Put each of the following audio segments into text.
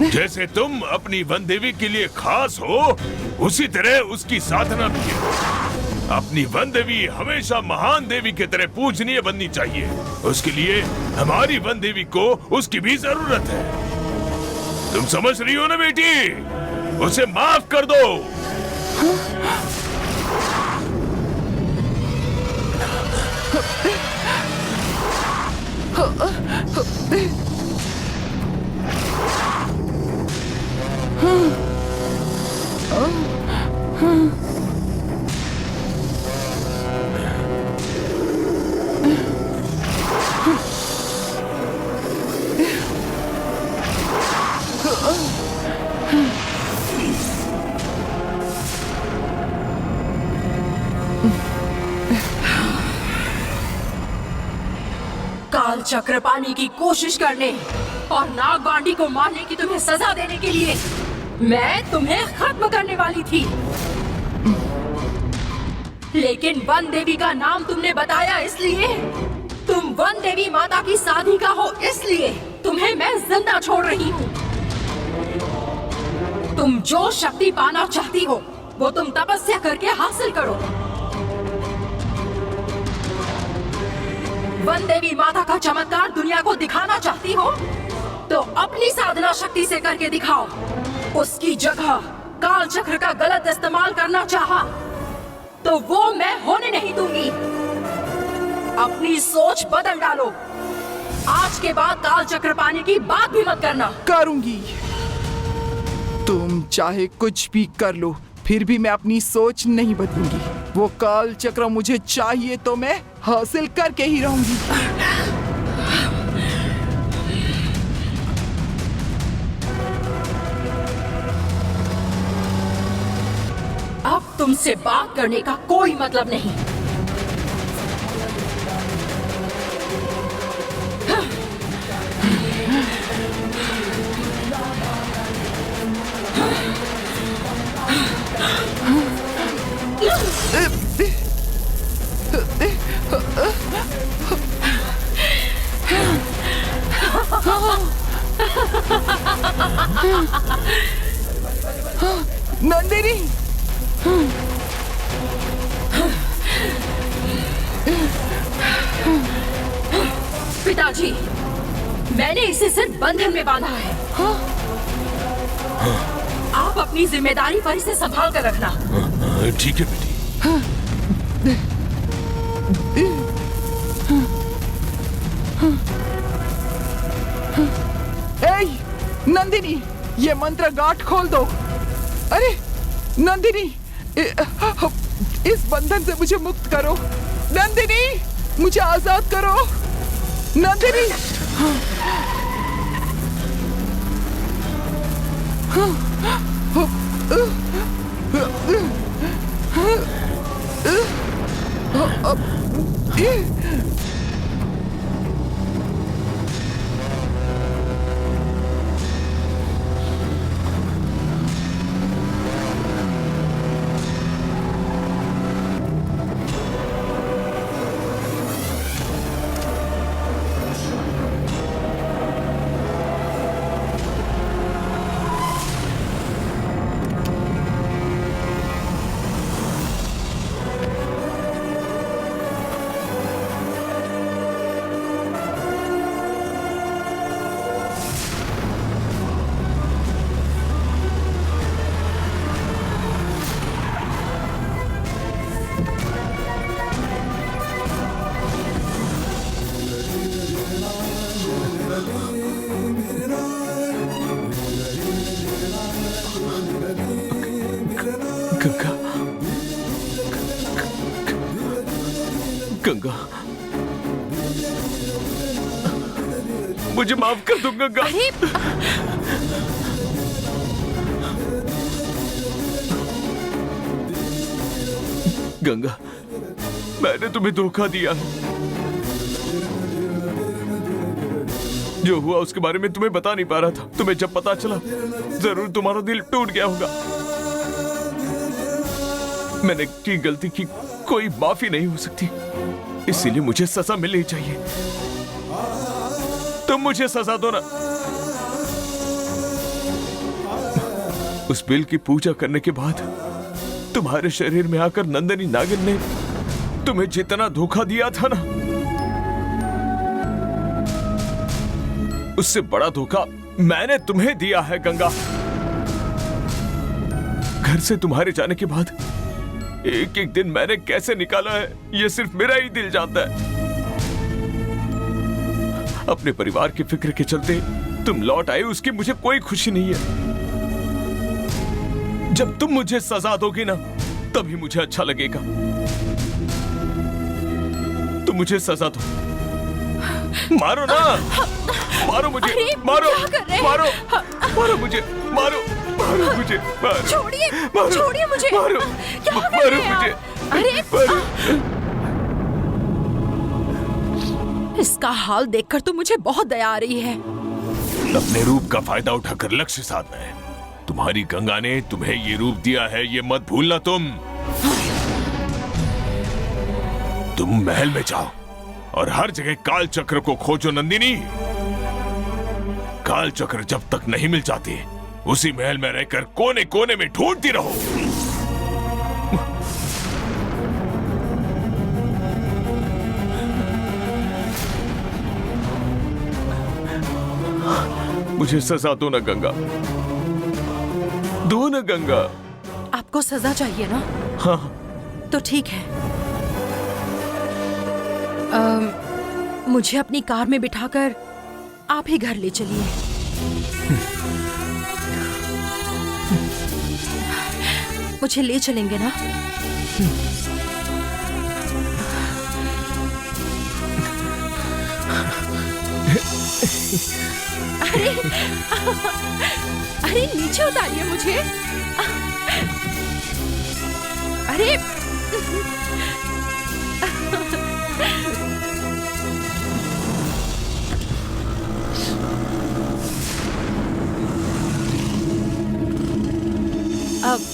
जैसे तुम अपनी वन देवी के लिए खास हो, उसी तरह उसकी साधना भी है। अपनी वन देवी हमेशा महान देवी की तरह पूजनीय बननी चाहिए। उसके लिए हमारी वन देवी को उसकी भी जरूरत है। तुम समझ रही हो ना बेटी? उसे माफ कर दो। काल चक्र पाने की कोशिश करने और नागबांडी को मारने की तुम्हें सजा देने के लिए मैं तुम्हें खत्म करने वाली थी, लेकिन वन देवी का नाम तुमने बताया, इसलिए तुम वन देवी माता की साधिका हो, इसलिए तुम्हें मैं जिंदा छोड़ रही हूँ। तुम जो शक्ति पाना चाहती हो वो तुम तपस्या करके हासिल करो। वन देवी माता का चमत्कार दुनिया को दिखाना चाहती हो तो अपनी साधना शक्ति से करके दिखाओ। उसकी जगह काल चक्र का गलत इस्तेमाल करना चाहा तो वो मैं होने नहीं दूंगी। अपनी सोच बदल डालो। आज के बाद काल चक्र पाने की बात भी मत करना। करूंगी। तुम चाहे कुछ भी कर लो, फिर भी मैं अपनी सोच नहीं बदलूंगी। वो काल चक्र मुझे चाहिए तो मैं हासिल करके ही रहूंगी। अब तुमसे बात करने का कोई मतलब नहीं। नंदिनी, पिताजी, मैंने इसे सिर्फ बंधन में बांधा है। आप अपनी जिम्मेदारी पर इसे संभाल कर रखना। ठीक है बेटी। ए, नंदिनी, ये मंत्र गांठ खोल दो। अरे नंदिनी, इस बंधन से मुझे मुक्त करो। नंदिनी, मुझे आजाद करो। नंदिनी, गंगा, गंगा, मुझे माफ कर दो गंगा। गंगा, मैंने तुम्हें धोखा दिया है। जो हुआ उसके बारे में तुम्हें बता नहीं पा रहा था। तुम्हें जब पता चला जरूर तुम्हारा दिल टूट गया होगा। मैंने की गलती की कोई माफी नहीं हो सकती, इसीलिए मुझे सजा मिलनी चाहिए। तुम मुझे सजा दो ना। उस बिल की पूजा करने के बाद तुम्हारे शरीर में आकर नंदिनी नागिन ने तुम्हें जितना धोखा दिया था ना, उससे बड़ा धोखा मैंने तुम्हें दिया है गंगा। घर से तुम्हारे जाने के बाद एक एक दिन मैंने कैसे निकाला है ये सिर्फ मेरा ही दिल जानता है। अपने परिवार की फिक्र के चलते तुम लौट आए, उसकी मुझे कोई खुशी नहीं है। जब तुम मुझे सजा दोगी ना तभी मुझे अच्छा लगेगा। तुम मुझे सजा दो, मारो ना, मारो मुझे, मारो मारो मारो मुझे, मारो मारो मुझे, मारो, छोड़िए, मारो, छोड़िए मुझे, मारो, क्या कर मारो रहे हैं मुझे, आप? अरे इसका हाल देखकर तो मुझे बहुत दया आ रही है। अपने रूप का फायदा उठाकर लक्ष्य साधना है। तुम्हारी गंगा ने तुम्हें ये रूप दिया है, ये मत भूलना। तुम महल में जाओ और हर जगह काल चक्र को खोजो नंदिनी। काल चक्र जब तक नहीं मिल जाती उसी महल में रहकर कोने कोने में ढूंढती रहो। मुझे सजा दो ना गंगा, दो ना गंगा। आपको सजा चाहिए ना? हाँ। तो ठीक है, मुझे अपनी कार में बिठाकर आप ही घर ले चलिए। मुझे ले चलेंगे ना? अरे अरे नीचे उतारिए मुझे। अरे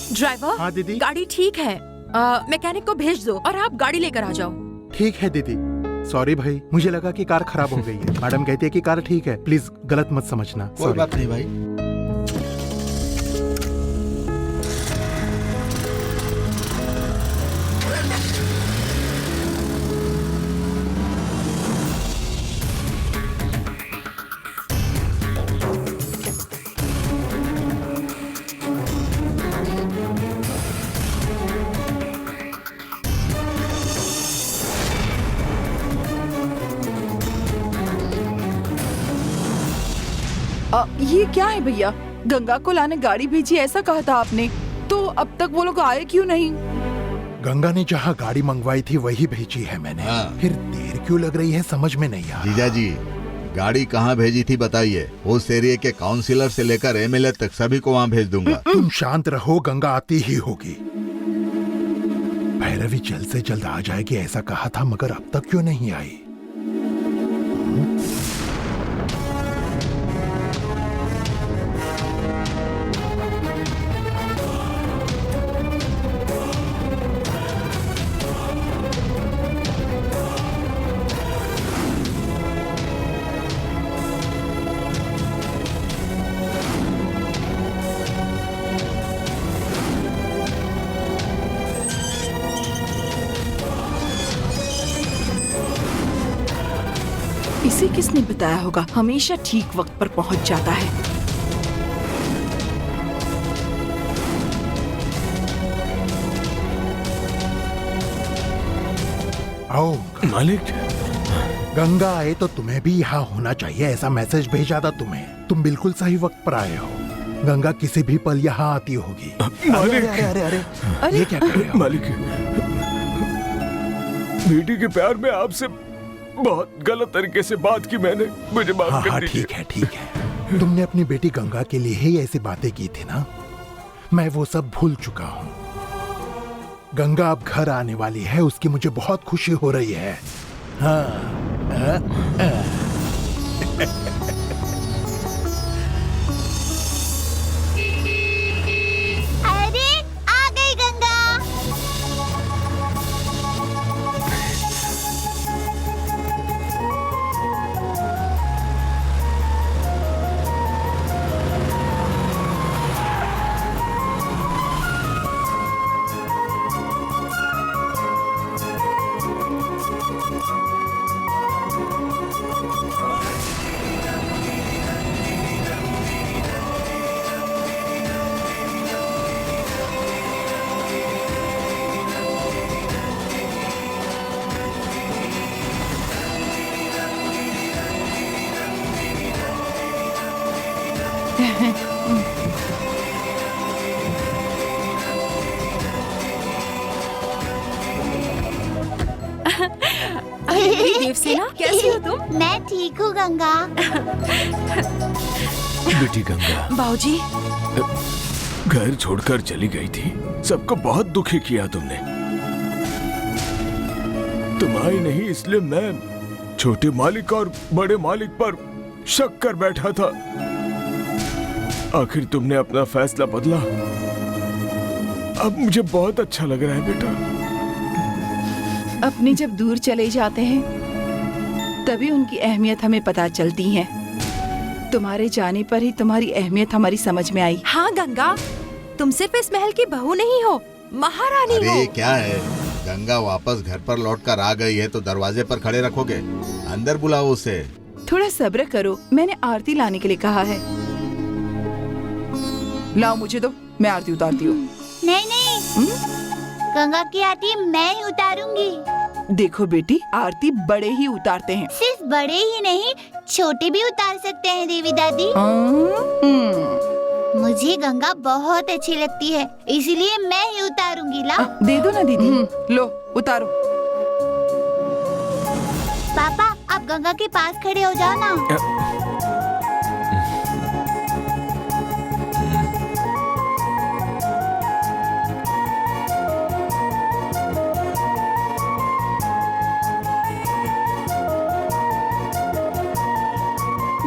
ड्राइवर। हाँ दीदी। गाड़ी ठीक है, मैकेनिक को भेज दो और आप गाड़ी लेकर आ जाओ। ठीक है दीदी। सॉरी भाई, मुझे लगा कि कार खराब हो गई है। मैडम कहती है कि कार ठीक है, प्लीज गलत मत समझना। कोई बात नहीं भाई। ये क्या है भैया? गंगा को लाने गाड़ी भेजी ऐसा कहा था आपने, तो अब तक वो लोग आए क्यों नहीं? गंगा ने जहाँ गाड़ी मंगवाई थी वही भेजी है मैंने। हाँ। फिर देर क्यों लग रही है समझ में नहीं आ रहा। जीजा जी, गाड़ी कहाँ भेजी थी बताइए। उस एरिया के काउंसिलर से लेकर एमएलए तक सभी को वहाँ भेज दूंगा। तुम शांत रहो, गंगा आती ही होगी। भैरवी जल्द से जल्द आ जाएगी ऐसा कहा था, मगर अब तक क्यों नहीं आई? इसे किसने बताया होगा? हमेशा ठीक वक्त पर पहुंच जाता है। आओ मालिक। गंगा आए तो तुम्हें भी यहाँ होना चाहिए, ऐसा मैसेज भेजा था तुम्हें। तुम बिल्कुल सही वक्त पर आए हो। गंगा किसी भी पल यहाँ आती होगी। मालिक। अरे अरे अरे, अरे ये क्या कर रहे हो? मालिक, बेटी के प्यार में आपसे बहुत गलत तरीके से बात की मैंने, मुझे माफ हाँ कर हाँ दीजिए। ठीक है ठीक है। तुमने अपनी बेटी गंगा के लिए ही ऐसी बातें की थी ना, मैं वो सब भूल चुका हूँ। गंगा अब घर आने वाली है, उसकी मुझे बहुत खुशी हो रही है। हाँ अरे आ गई गंगा। देवसेना, कैसी हो तुम? मैं ठीक हूँ गंगा। बेटी गंगा बाबूजी, घर छोड़कर चली गई थी, सबको बहुत दुखी किया तुमने। तुम आई नहीं इसलिए मैं छोटे मालिक और बड़े मालिक पर शक कर बैठा था। आखिर तुमने अपना फैसला बदला। अब मुझे बहुत अच्छा लग रहा है बेटा। अपने जब दूर चले जाते हैं तभी उनकी अहमियत हमें पता चलती है। तुम्हारे जाने पर ही तुम्हारी अहमियत हमारी समझ में आई। हाँ गंगा, तुम सिर्फ इस महल की बहू नहीं हो, महारानी हो। अरे क्या है, गंगा वापस घर पर लौट कर आ गई है तो दरवाजे पर खड़े रखोगे? अंदर बुलाओ उसे। थोड़ा सब्र करो, मैंने आरती लाने के लिए कहा है। लाओ मुझे दो, मैं आरती उतारती हूँ। नहीं नहीं, गंगा की आरती मैं ही उतारूंगी। देखो बेटी, आरती बड़े ही उतारते हैं। सिर्फ बड़े ही नहीं, छोटे भी उतार सकते हैं देवी दादी। मुझे गंगा बहुत अच्छी लगती है, इसलिए मैं ही उतारूंगी। ला दे दो ना दीदी। लो उतारो। पापा, आप गंगा के पास खड़े हो जाओ ना।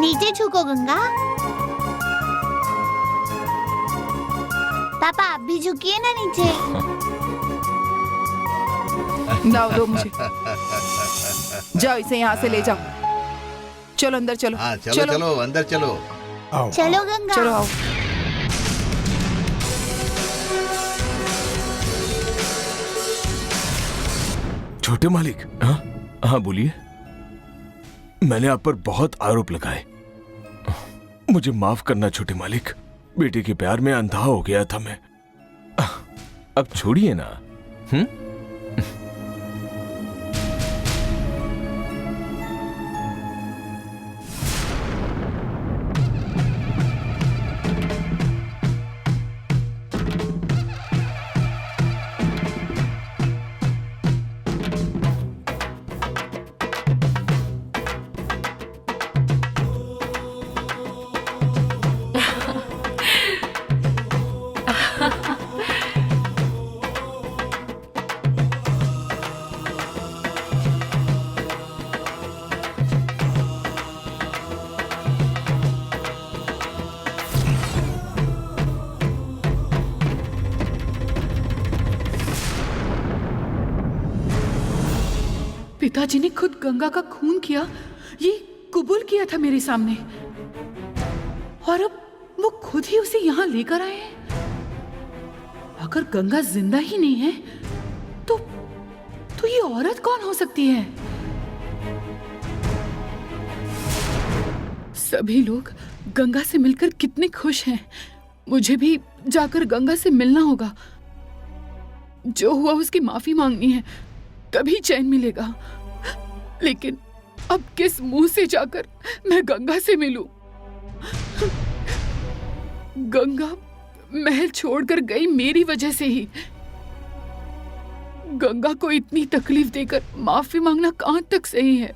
नीचे झुको गंगा। पापा आप भी झुकिए ना नीचे। लाओ दो मुझे। जाओ इसे यहाँ से ले जाओ। चलो अंदर चलो। हाँ चलो चलो अंदर चलो। आओ चलो गंगा। चलो आओ। छोटे मालिक, हाँ हाँ बोलिए। मैंने आप पर बहुत आरोप लगाए, मुझे माफ करना छोटे मालिक। बेटे के प्यार में अंधा हो गया था मैं। अब छोड़िए ना। पिताजी ने खुद गंगा का खून किया, ये कबूल किया था मेरे सामने, और अब वो खुद ही उसे यहाँ लेकर आए हैं। अगर गंगा जिंदा ही नहीं है तो ये औरत कौन हो सकती है? सभी लोग गंगा से मिलकर कितने खुश हैं। मुझे भी जाकर गंगा से मिलना होगा। जो हुआ उसकी माफी मांगनी है, तभी चैन मिलेगा। लेकिन अब किस मुंह से जाकर मैं गंगा से मिलूं? गंगा महल छोड़कर गई मेरी वजह से ही। गंगा को इतनी तकलीफ देकर माफी मांगना कहां तक सही है?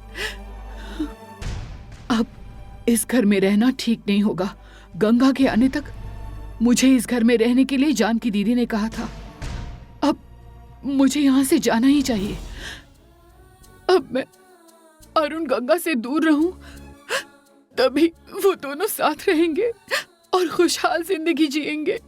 अब इस घर में रहना ठीक नहीं होगा। गंगा के आने तक मुझे इस घर में रहने के लिए जानकी दीदी ने कहा था। अब मुझे यहाँ से जाना ही चाहिए। अब मैं अरुण गंगा से दूर रहूं, तभी वो दोनों साथ रहेंगे और खुशहाल जिंदगी जिएंगे।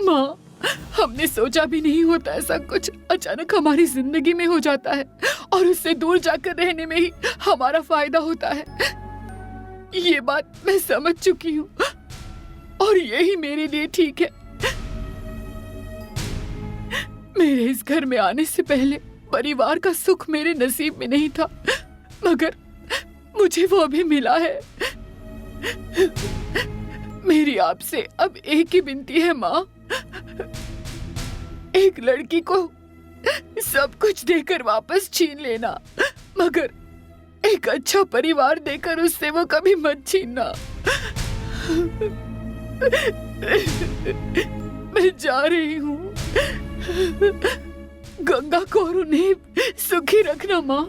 माँ, हमने सोचा भी नहीं होता ऐसा कुछ अचानक हमारी जिंदगी में हो जाता है, और उससे दूर जाकर रहने में ही हमारा फायदा होता है। ये बात मैं समझ चुकी हूँ, और यही मेरे लिए ठीक है। मेरे इस घर में आने से पहले परिवार का सुख मेरे नसीब में नहीं था। मगर मुझे वो अभी मिला है। मेरी आपसे अब एक ही विनती है माँ, एक लड़की को सब कुछ देकर वापस छीन लेना, मगर एक अच्छा परिवार देकर उससे वो कभी मत छीनना। मैं जा रही हूँ। गंगा को और उन्हें सुखी रखना माँ।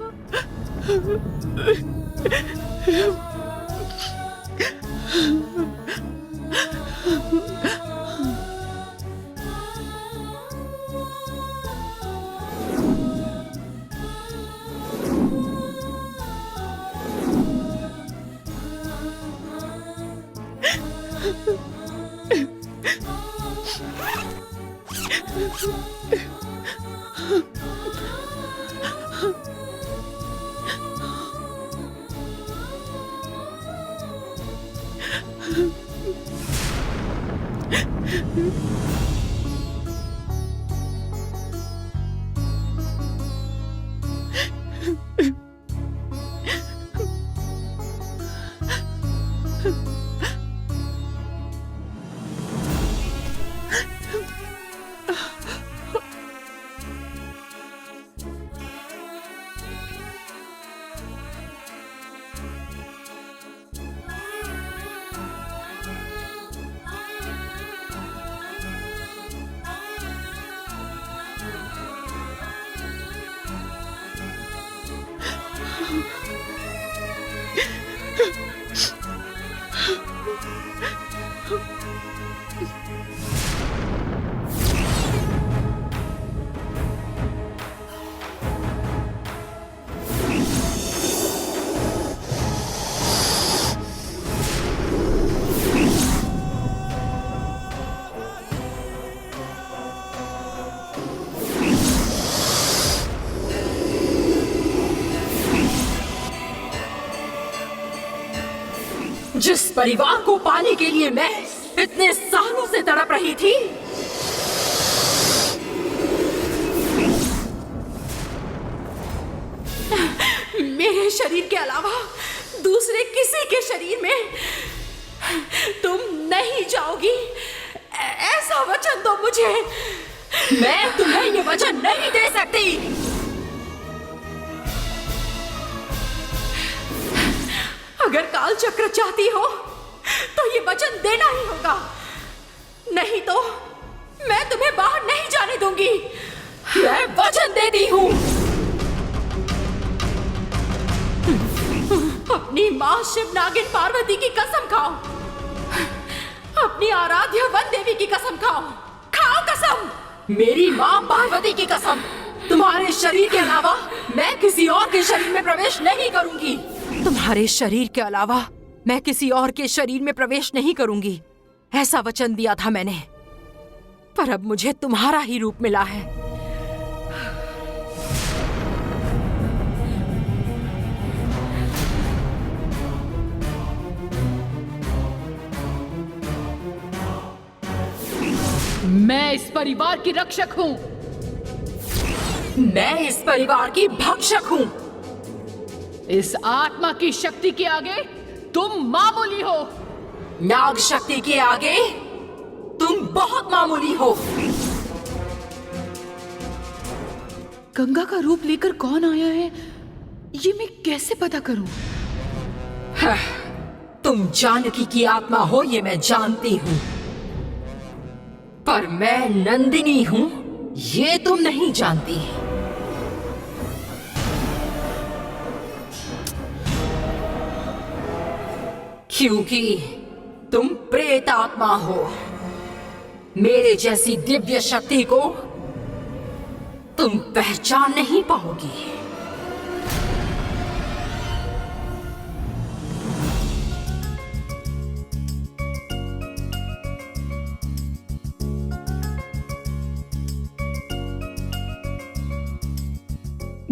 जिस परिवार को पाने के लिए मैं इतने सालों से तड़प रही थी, मेरे शरीर के अलावा दूसरे किसी के शरीर में तुम नहीं जाओगी, ऐसा वचन दो मुझे। मैं तुम्हें ये वचन नहीं दे सकती। अगर काल चक्र चाहती हो तो ये वचन देना ही होगा, नहीं तो मैं तुम्हें बाहर नहीं जाने दूंगी। मैं वचन देती हूँ। अपनी माँ शिव नागिन पार्वती की कसम खाओ, अपनी आराध्य वन देवी की कसम खाओ। खाओ कसम, मेरी माँ पार्वती की कसम। तुम्हारे शरीर के अलावा मैं किसी और के शरीर में प्रवेश नहीं करूंगी। तुम्हारे शरीर के अलावा मैं किसी और के शरीर में प्रवेश नहीं करूंगी, ऐसा वचन दिया था मैंने। पर अब मुझे तुम्हारा ही रूप मिला है। मैं इस परिवार की रक्षक हूँ। मैं इस परिवार की भक्षक हूँ। इस आत्मा की शक्ति के आगे तुम मामूली हो। नाग शक्ति के आगे तुम बहुत मामूली हो। गंगा का रूप लेकर कौन आया है, ये मैं कैसे पता करूं? तुम जानकी की आत्मा हो, ये मैं जानती हूँ, पर मैं नंदिनी हूँ, ये तुम नहीं जानती। क्योंकि तुम प्रेत आत्मा हो। मेरे जैसी दिव्य शक्ति को तुम पहचान नहीं पाओगी।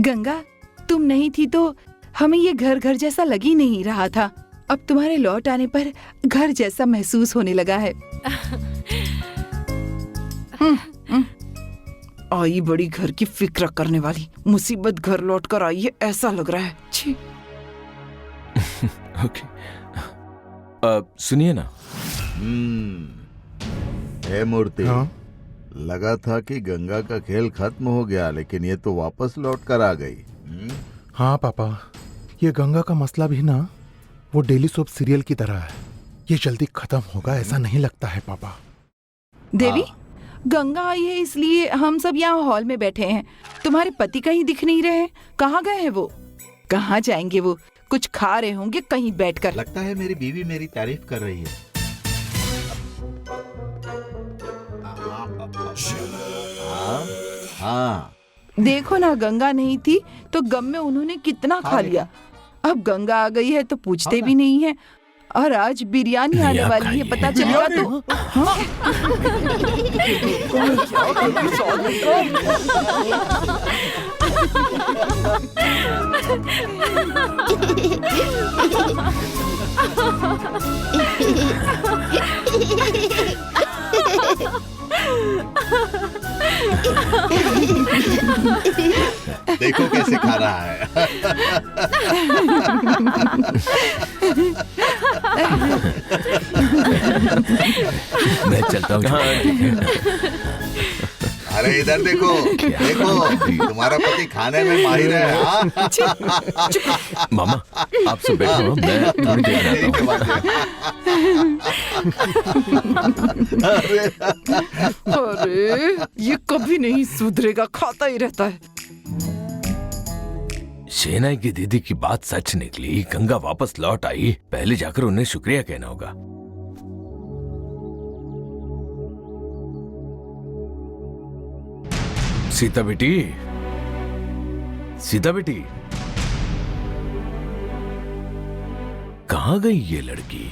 गंगा, तुम नहीं थी तो हमें ये घर घर जैसा लग ही नहीं रहा था। अब तुम्हारे लौट आने पर घर जैसा महसूस होने लगा है। आई बड़ी घर की फिक्र करने वाली, मुसीबत घर लौट कर आई है ऐसा लग रहा है। छी। ओके, सुनिए ना। हे मूर्ति, हाँ? लगा था कि गंगा का खेल खत्म हो गया, लेकिन ये तो वापस लौट कर आ गई। हाँ पापा, ये गंगा का मसला भी ना वो डेली सोप सीरियल की तरह है। ये जल्दी खत्म होगा ऐसा नहीं लगता है पापा। देवी, गंगा आई है इसलिए हम सब यहाँ हॉल में बैठे हैं। तुम्हारे पति कहीं दिख नहीं रहे, कहाँ गए हैं वो? कहाँ जाएंगे वो? कुछ खा रहे होंगे कहीं बैठकर। लगता है मेरी बीवी मेरी तारीफ कर रही है। हाँ, देखो ना, गंगा नहीं थी तो गम में उन्होंने कितना खा लिया। अब गंगा आ गई है तो पूछते भी नहीं है। और आज बिरयानी आने वाली है, पता चलेगा तो। हाँ? देखो कैसे खा रहा है। मैं चलता हूँ। अरे इधर देखो, देखो तुम्हारा पति खाने में माहिर है। हाँ? मामा, आप सब बैठो, मैं थोड़ी देर में आता हूँ। अरे ये कभी नहीं सुधरेगा, खाता ही रहता है। शेनाई की दीदी की बात सच निकली। गंगा वापस लौट आई, पहले जाकर उन्हें शुक्रिया कहना होगा। सीता बेटी, सीता बेटी, कहाँ गई ये लड़की?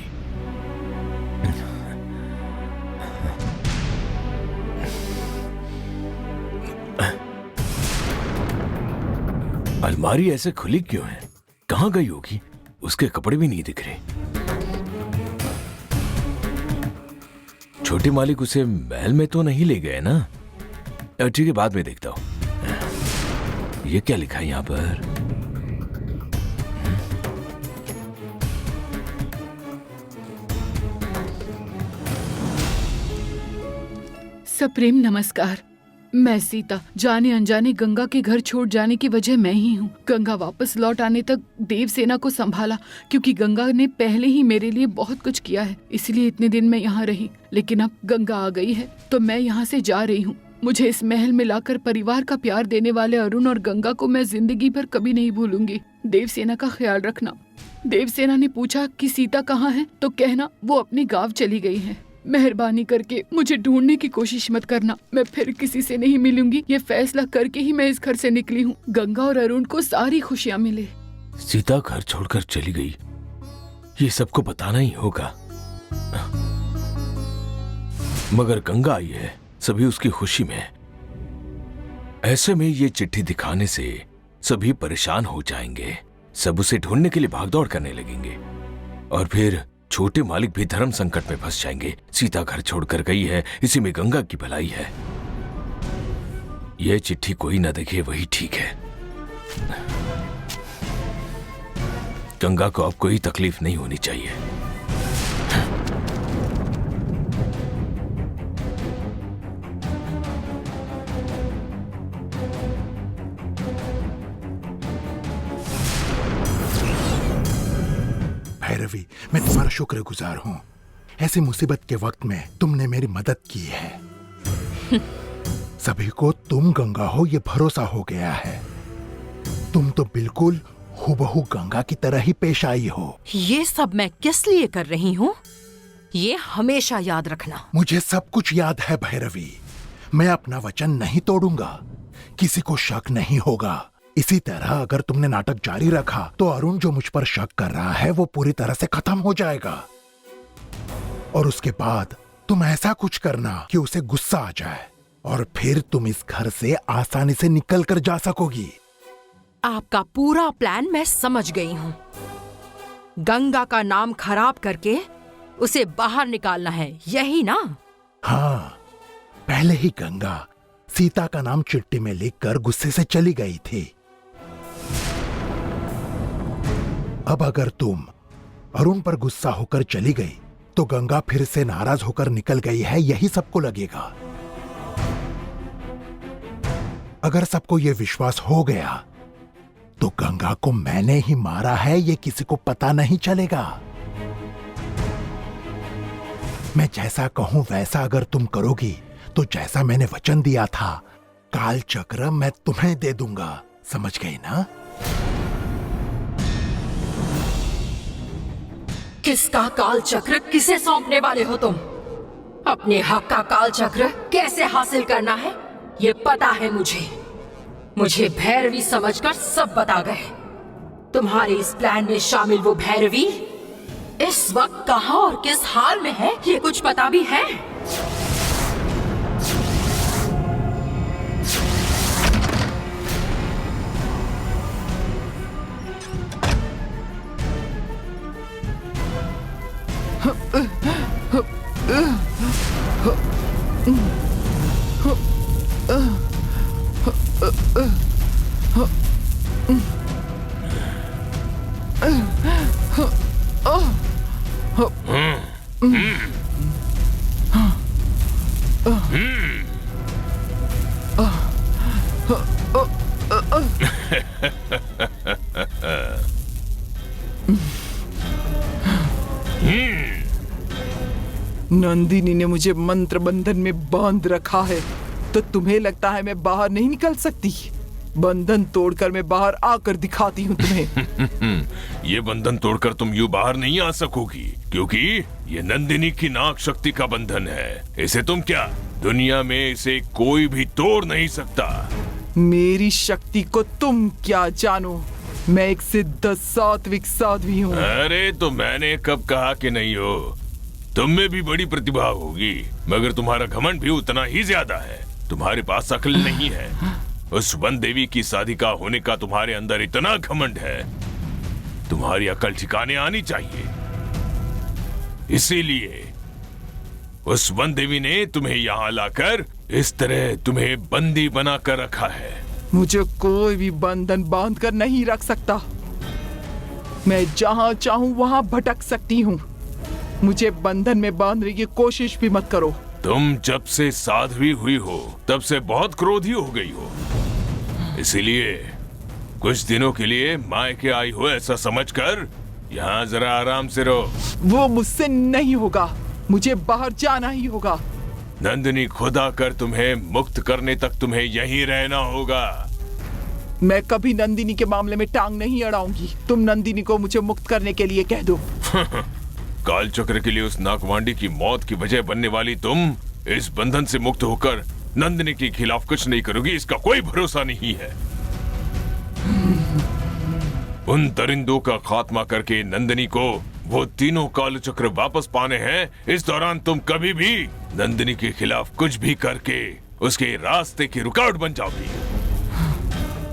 अलमारी ऐसे खुली क्यों है? कहाँ गई होगी? उसके कपड़े भी नहीं दिख रहे। छोटे मालिक उसे महल में तो नहीं ले गए ना? ठीक है, बाद में देखता हूं। ये क्या लिखा है यहाँ पर? सप्रेम नमस्कार। मैं सीता, जाने अनजाने गंगा के घर छोड़ जाने की वजह मैं ही हूँ। गंगा वापस लौट आने तक देवसेना को संभाला, क्योंकि गंगा ने पहले ही मेरे लिए बहुत कुछ किया है, इसलिए इतने दिन मैं यहाँ रही। लेकिन अब गंगा आ गई है तो मैं यहाँ से जा रही हूँ। मुझे इस महल में लाकर परिवार का प्यार देने वाले अरुण और गंगा को मैं जिंदगी भर कभी नहीं भूलूंगी। देवसेना का ख्याल रखना। देवसेना ने पूछा कि सीता कहाँ है, तो कहना वो अपने गांव चली गई है। मेहरबानी करके मुझे ढूंढने की कोशिश मत करना। मैं फिर किसी से नहीं मिलूंगी, ये फैसला करके ही मैं इस घर से निकली हूँ। गंगा और अरुण को सारी खुशियाँ मिले। सीता घर छोड़कर चली गई, ये सबको बताना ही होगा। मगर गंगा आई है, सभी उसकी खुशी में। ऐसे में ये चिट्ठी दिखाने से सभी परेशान हो जाएंगे, सब उसे ढूंढने के लिए भागदौड़ करने लगेंगे, और फिर छोटे मालिक भी धर्म संकट में फंस जाएंगे। सीता घर छोड़कर गई है, इसी में गंगा की भलाई है। यह चिट्ठी कोई न देखे वही ठीक है। गंगा को अब कोई तकलीफ नहीं होनी चाहिए। भैरवी, मैं तुम्हारा शुक्रगुजार हूँ। ऐसी मुसीबत के वक्त में तुमने मेरी मदद की है। सभी को तुम गंगा हो ये भरोसा हो गया है। तुम तो बिल्कुल हूबहू गंगा की तरह ही पेश आई हो। ये सब मैं किस लिए कर रही हूँ, ये हमेशा याद रखना। मुझे सब कुछ याद है भैरवी। मैं अपना वचन नहीं तोड़ूंगा, किसी को शक नहीं होगा। इसी तरह अगर तुमने नाटक जारी रखा तो अरुण जो मुझ पर शक कर रहा है वो पूरी तरह से खत्म हो जाएगा। और उसके बाद तुम ऐसा कुछ करना कि उसे गुस्सा आ जाए, और फिर तुम इस घर से आसानी से निकल कर जा सकोगी। आपका पूरा प्लान मैं समझ गई हूँ। गंगा का नाम खराब करके उसे बाहर निकालना है, यही ना? हाँ, पहले ही गंगा सीता का नाम चिट्ठी में लिखकर गुस्से से चली गई थी। अब अगर तुम अरुण पर गुस्सा होकर चली गई तो गंगा फिर से नाराज होकर निकल गई है, यही सबको लगेगा। अगर सबको यह विश्वास हो गया तो गंगा को मैंने ही मारा है, ये किसी को पता नहीं चलेगा। मैं जैसा कहूं वैसा अगर तुम करोगी तो जैसा मैंने वचन दिया था, काल चक्र मैं तुम्हें दे दूंगा। समझ गई ना? किसका काल चक्र किसे सौंपने वाले हो तुम? अपने हक का काल चक्र कैसे हासिल करना है ये पता है मुझे भैरवी समझकर सब बता गए। तुम्हारे इस प्लान में शामिल वो भैरवी इस वक्त कहां और किस हाल में है ये कुछ पता भी है? नंदिनी ने मुझे मंत्र बंधन में बांध रखा है, तो तुम्हें लगता है मैं बाहर नहीं निकल सकती? बंधन तोड़कर मैं बाहर आकर दिखाती हूँ तुम्हें। ये बंधन तोड़कर तुम यूं बाहर नहीं आ सकोगी, क्योंकि ये नंदिनी की नाग शक्ति का बंधन है। इसे तुम क्या दुनिया में इसे कोई भी तोड़ नहीं सकता। मेरी शक्ति को तुम क्या जानो? मैं एक सिद्ध सात्विक साध्वी हूँ। अरे तो मैंने कब कहा कि नहीं हो? तुम में भी बड़ी प्रतिभा होगी, मगर तुम्हारा घमंड भी उतना ही ज्यादा है। तुम्हारे पास अकल नहीं है। उस वन देवी की साधिका होने का तुम्हारे अंदर इतना घमंड है, तुम्हारी अकल ठिकाने आनी चाहिए। इसीलिए उस वन देवी ने तुम्हें यहाँ लाकर इस तरह तुम्हें बंदी बनाकर रखा है। मुझे कोई भी बंधन बांध कर नहीं रख सकता। मैं जहाँ चाहूँ वहाँ भटक सकती हूँ। मुझे बंधन में बांधने की कोशिश भी मत करो। तुम जब से साध्वी हुई हो तब से बहुत क्रोधी हो गई हो, इसीलिए कुछ दिनों के लिए मायके आई हो ऐसा समझकर यहाँ जरा आराम से रहो। वो मुझसे नहीं होगा, मुझे बाहर जाना ही होगा। नंदिनी खुद आकर तुम्हें मुक्त करने तक तुम्हें यहीं रहना होगा। मैं कभी नंदिनी के मामले में टांग नहीं अड़ाऊंगी। तुम नंदिनी को मुझे मुक्त करने के लिए कह दो। काल चक्र के लिए उस नागवांडी की मौत की वजह बनने वाली तुम इस बंधन से मुक्त होकर नंदिनी के खिलाफ कुछ नहीं करोगी, इसका कोई भरोसा नहीं है। उन दरिंदों का खात्मा करके नंदिनी को वो तीनों काल चक्र वापस पाने हैं। इस दौरान तुम कभी भी नंदिनी के खिलाफ कुछ भी करके उसके रास्ते की रुकावट बन जाओगी।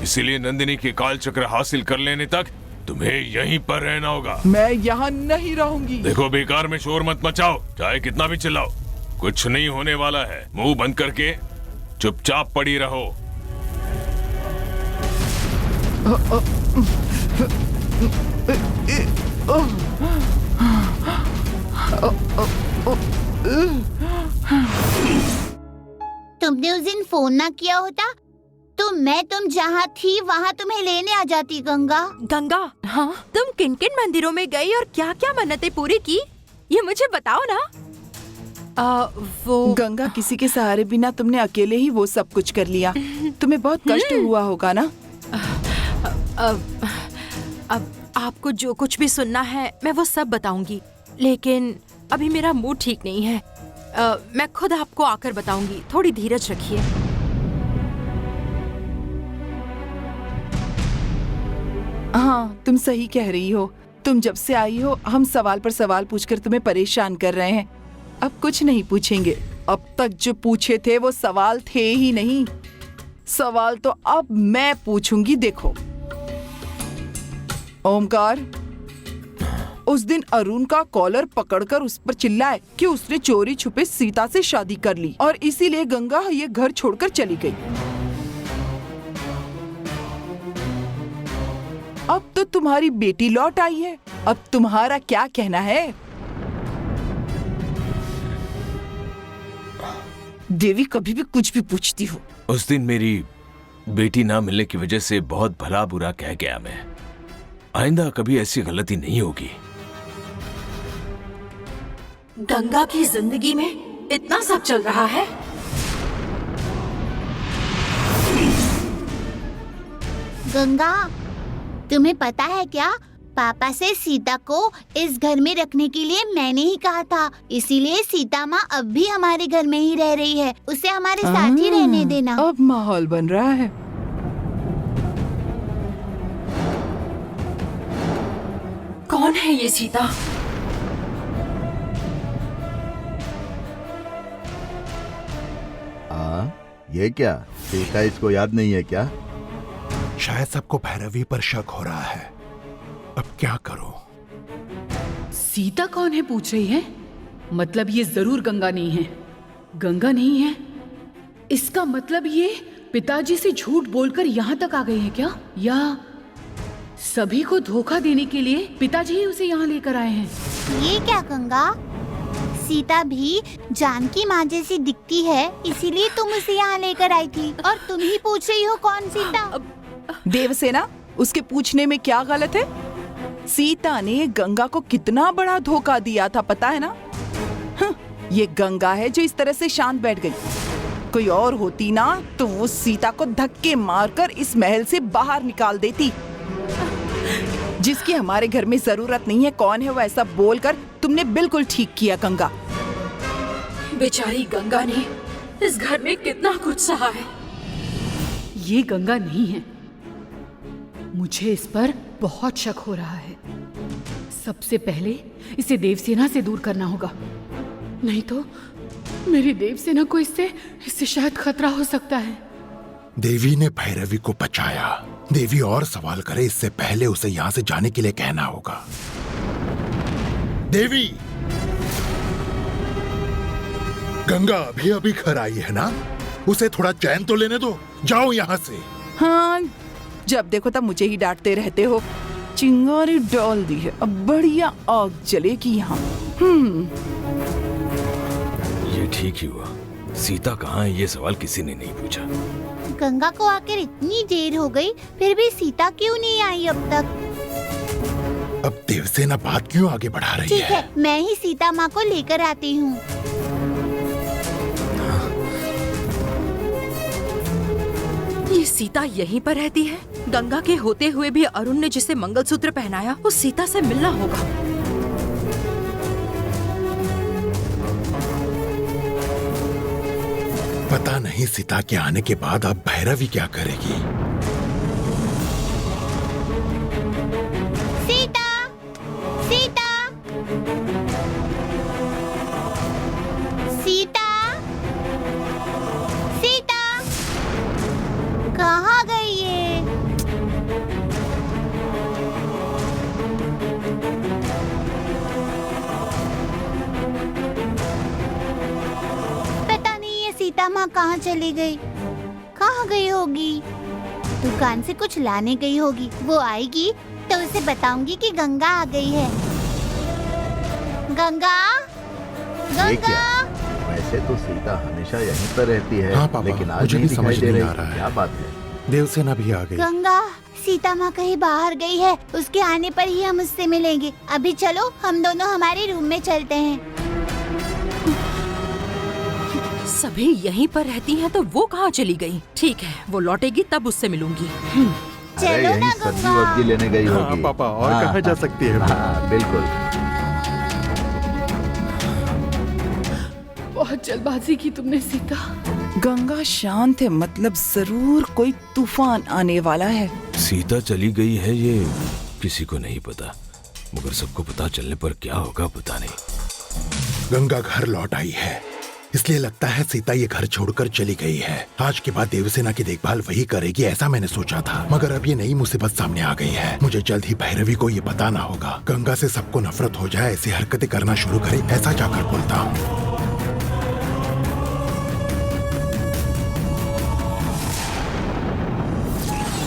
इसीलिए नंदिनी के काल चक्र हासिल कर लेने तक तुम्हें यहीं पर रहना होगा। मैं यहाँ नहीं रहूंगी। देखो, बेकार में शोर मत मचाओ, चाहे कितना भी चिल्लाओ, कुछ नहीं होने वाला है। मुंह बंद करके चुपचाप पड़ी रहो। तुमने उस दिन फोन ना किया होता तो मैं तुम जहाँ थी वहाँ तुम्हें लेने आ जाती। गंगा हाँ, तुम किन किन मंदिरों में गई और क्या क्या मन्नतें पूरी की, ये मुझे बताओ ना। वो गंगा, किसी के सहारे बिना तुमने अकेले ही वो सब कुछ कर लिया। तुम्हें बहुत कष्ट हुआ होगा ना। अब आपको जो कुछ भी सुनना है मैं वो सब बताऊंगी, लेकिन अभी मेरा मूड ठीक नहीं है। मैं खुद आपको आकर बताऊंगी, थोड़ी धीरज रखिए। हाँ, तुम सही कह रही हो। तुम जब से आई हो हम सवाल पर सवाल पूछकर तुम्हें परेशान कर रहे हैं। अब कुछ नहीं पूछेंगे। अब तक जो पूछे थे वो सवाल थे ही नहीं। सवाल तो अब मैं पूछूंगी। देखो ओमकार, उस दिन अरुण का कॉलर पकड़कर उस पर चिल्लाए कि उसने चोरी छुपे सीता से शादी कर ली और इसीलिए गंगा ये घर छोड़कर चली गई। अब तो तुम्हारी बेटी लौट आई है, अब तुम्हारा क्या कहना है? देवी कभी भी कुछ भी पूछती हो। उस दिन मेरी बेटी ना मिलने की वजह से बहुत भला बुरा कह गया मैं। आइंदा कभी ऐसी गलती नहीं होगी। गंगा की जिंदगी में इतना सब चल रहा है। गंगा, तुम्हें पता है क्या, पापा से सीता को इस घर में रखने के लिए मैंने ही कहा था, इसीलिए सीता माँ अब भी हमारे घर में ही रह रही है। उसे हमारे साथ ही रहने देना। अब माहौल बन रहा है। कौन है ये सीता? ये क्या, सीता इसको याद नहीं है क्या? शायद सबको भैरवी पर शक हो रहा है। अब क्या करूं? सीता कौन है पूछ रही है? मतलब ये जरूर गंगा नहीं है। गंगा नहीं है इसका मतलब ये पिताजी से झूठ बोलकर यहाँ तक आ गए हैं क्या? या सभी को धोखा देने के लिए पिताजी ही उसे यहाँ लेकर आए हैं? ये क्या गंगा, सीता भी जानकी माँ जैसी दिखती है, इसीलिए तुम उसे यहाँ लेकर आई थी और तुम ही पूछ रही हो कौन सीता? देवसेना, उसके पूछने में क्या गलत है? सीता ने गंगा को कितना बड़ा धोखा दिया था पता है ना? ये गंगा है जो इस तरह से शांत बैठ गई। कोई और होती ना तो वो सीता को धक्के मारकर इस महल से बाहर निकाल देती। जिसकी हमारे घर में जरूरत नहीं है, कौन है वो ऐसा बोलकर तुमने बिल्कुल ठीक किया गंगा। बेचारी गंगा ने इस घर में कितना कुछ सहा है। ये गंगा नहीं है, मुझे इस पर बहुत शक हो रहा है। सबसे पहले इसे देवसेना से दूर करना होगा, नहीं तो मेरी देवसेना को इससे शायद खतरा हो सकता है। देवी ने भैरवी को बचाया। देवी और सवाल करे इससे पहले उसे यहाँ से जाने के लिए कहना होगा। देवी, गंगा अभी अभी घर आई है ना, उसे थोड़ा चैन तो लेने दो। जाओ यहाँ से। हाँ, जब देखो तब मुझे ही डांटते रहते हो। चिंगारी डाल दी है, अब बढ़िया आग जलेगी यहाँ। ये ठीक ही हुआ। सीता कहाँ है ये सवाल किसी ने नहीं पूछा। गंगा को आकर इतनी देर हो गई, फिर भी सीता क्यों नहीं आई अब तक? अब देवसेना बात क्यों आगे बढ़ा रही ठीक है? है, मैं ही सीता माँ को लेकर आती हूँ। ये सीता यहीं पर रहती है? गंगा के होते हुए भी अरुण ने जिसे मंगलसूत्र पहनाया उस सीता से मिलना होगा। पता नहीं सीता के आने के बाद अब भैरवी क्या करेगी। सीता, सीता, सीता, सीता, कहाँ गई ये? पता नहीं ये सीता माँ कहाँ चली गई, कहाँ गई होगी? दुकान से कुछ लाने गई होगी। वो आएगी तो उसे बताऊंगी कि गंगा आ गई है। गंगा, ये क्या? गंगा। वैसे तो सीता हमेशा यहीं पर रहती है, हाँ पापा, लेकिन आज मुझे नहीं भी समझ दिखाई दे नहीं रही। आ रहा है। क्या बात है? देवसेना भी आ गई। गंगा, सीता माँ कहीं बाहर गई है, उसके आने पर ही हम उससे मिलेंगे। अभी चलो हम दोनों हमारे रूम में चलते हैं। सभी यहीं पर रहती हैं तो वो कहाँ चली गई? ठीक है, वो लौटेगी तब उससे मिलूंगी। अरे चलो यहीं ना सब्जी गंगा। वब्जी लेने गई हाँ होगी। पापा, और कहाँ जा सकती है? हाँ बिल्कुल। बहुत जल्दबाजी की तुमने सीता। गंगा शांत है, मतलब जरूर कोई तूफान आने वाला है। सीता चली गई है ये किसी को नहीं पता, मगर सबको पता चलने पर क्या होगा पता नहीं। गंगा घर लौट आई है, इसलिए लगता है सीता ये घर छोड़कर चली गई है। आज के बाद देवसेना की देखभाल वही करेगी, ऐसा मैंने सोचा था। मगर अब ये नई मुसीबत सामने आ गई है। मुझे जल्द ही भैरवी को ये बताना होगा। गंगा से सबको नफरत हो जाए, ऐसी हरकतें करना शुरू करे, ऐसा जाकर बोलता हूँ।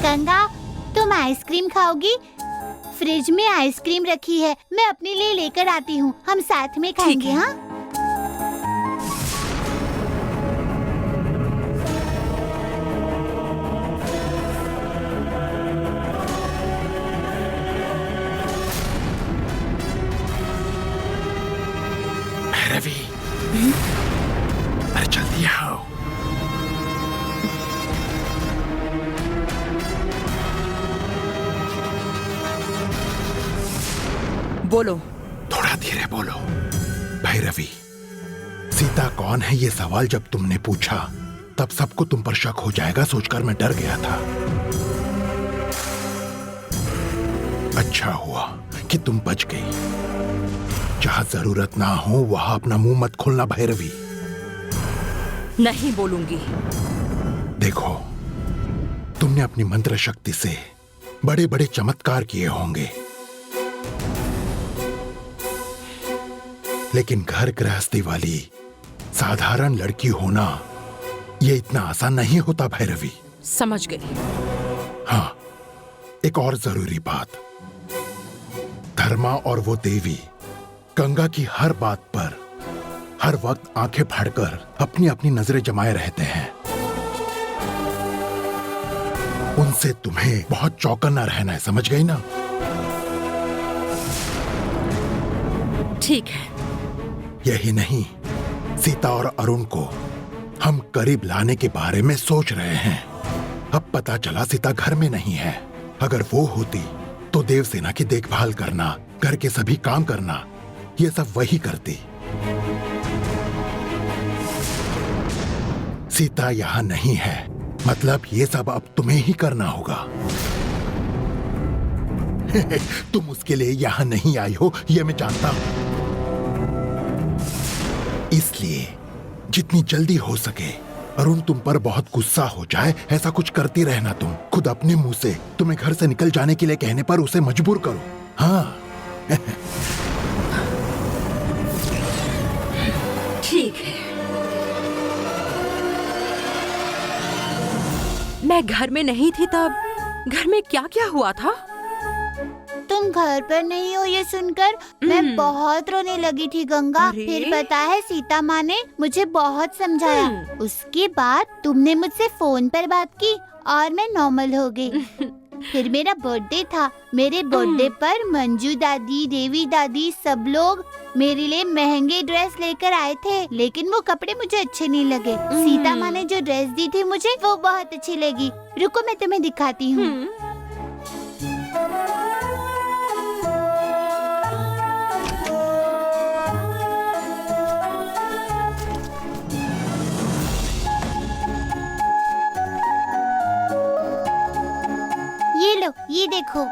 गंगा, तुम आइसक्रीम खाओगी? फ्रिज में आइसक्रीम रखी है, मैं अपने लिए लेकर आती हूँ, हम साथ में खाएंगे। हाँ रवि, अरे जल्दी आओ। बोलो। थोड़ा धीरे बोलो। भैरवी, सीता कौन है ये सवाल जब तुमने पूछा तब सबको तुम पर शक हो जाएगा सोचकर मैं डर गया था। अच्छा हुआ कि तुम बच गई। जहां जरूरत ना हो वहां अपना मुंह मत खोलना भैरवी। नहीं बोलूंगी। देखो, तुमने अपनी मंत्र शक्ति से बड़े बड़े चमत्कार किए होंगे, लेकिन घर गृहस्थी वाली साधारण लड़की होना ये इतना आसान नहीं होता भैरवी। समझ गई। हाँ, एक और जरूरी बात, धर्मा और वो देवी गंगा की हर बात पर हर वक्त आंखें फाड़कर अपनी अपनी नजरें जमाए रहते हैं। उनसे तुम्हें बहुत चौकन्ना रहना है, समझ गई ना? ठीक है। यही नहीं, सीता और अरुण को हम करीब लाने के बारे में सोच रहे हैं। अब पता चला सीता घर में नहीं है। अगर वो होती तो देवसेना की देखभाल करना, घर के सभी काम करना, ये सब वही करती। सीता यहाँ नहीं है, मतलब ये सब अब तुम्हें ही करना होगा। तुम उसके लिए यहाँ नहीं आई हो ये मैं जानता हूं, इसलिए जितनी जल्दी हो सके अरुण तुम पर बहुत गुस्सा हो जाए ऐसा कुछ करती रहना। तुम खुद अपने मुंह से तुम्हें घर से निकल जाने के लिए कहने पर उसे मजबूर करो। हाँ। ठीक है। मैं घर में नहीं थी तब घर में क्या क्या हुआ था? तुम घर पर नहीं हो ये सुनकर मैं बहुत रोने लगी थी गंगा। फिर पता है सीता माँ ने मुझे बहुत समझाया। उसके बाद तुमने मुझसे फोन पर बात की और मैं नॉर्मल हो गई। फिर मेरा बर्थडे था। मेरे बर्थडे पर मंजू दादी, देवी दादी सब लोग मेरे लिए महंगे ड्रेस लेकर आए थे, लेकिन वो कपड़े मुझे अच्छे नहीं लगे। सीता माँ ने जो ड्रेस दी थी मुझे वो बहुत अच्छी लगी। रुको मैं तुम्हें दिखाती हूँ। ये लो, ये देखो।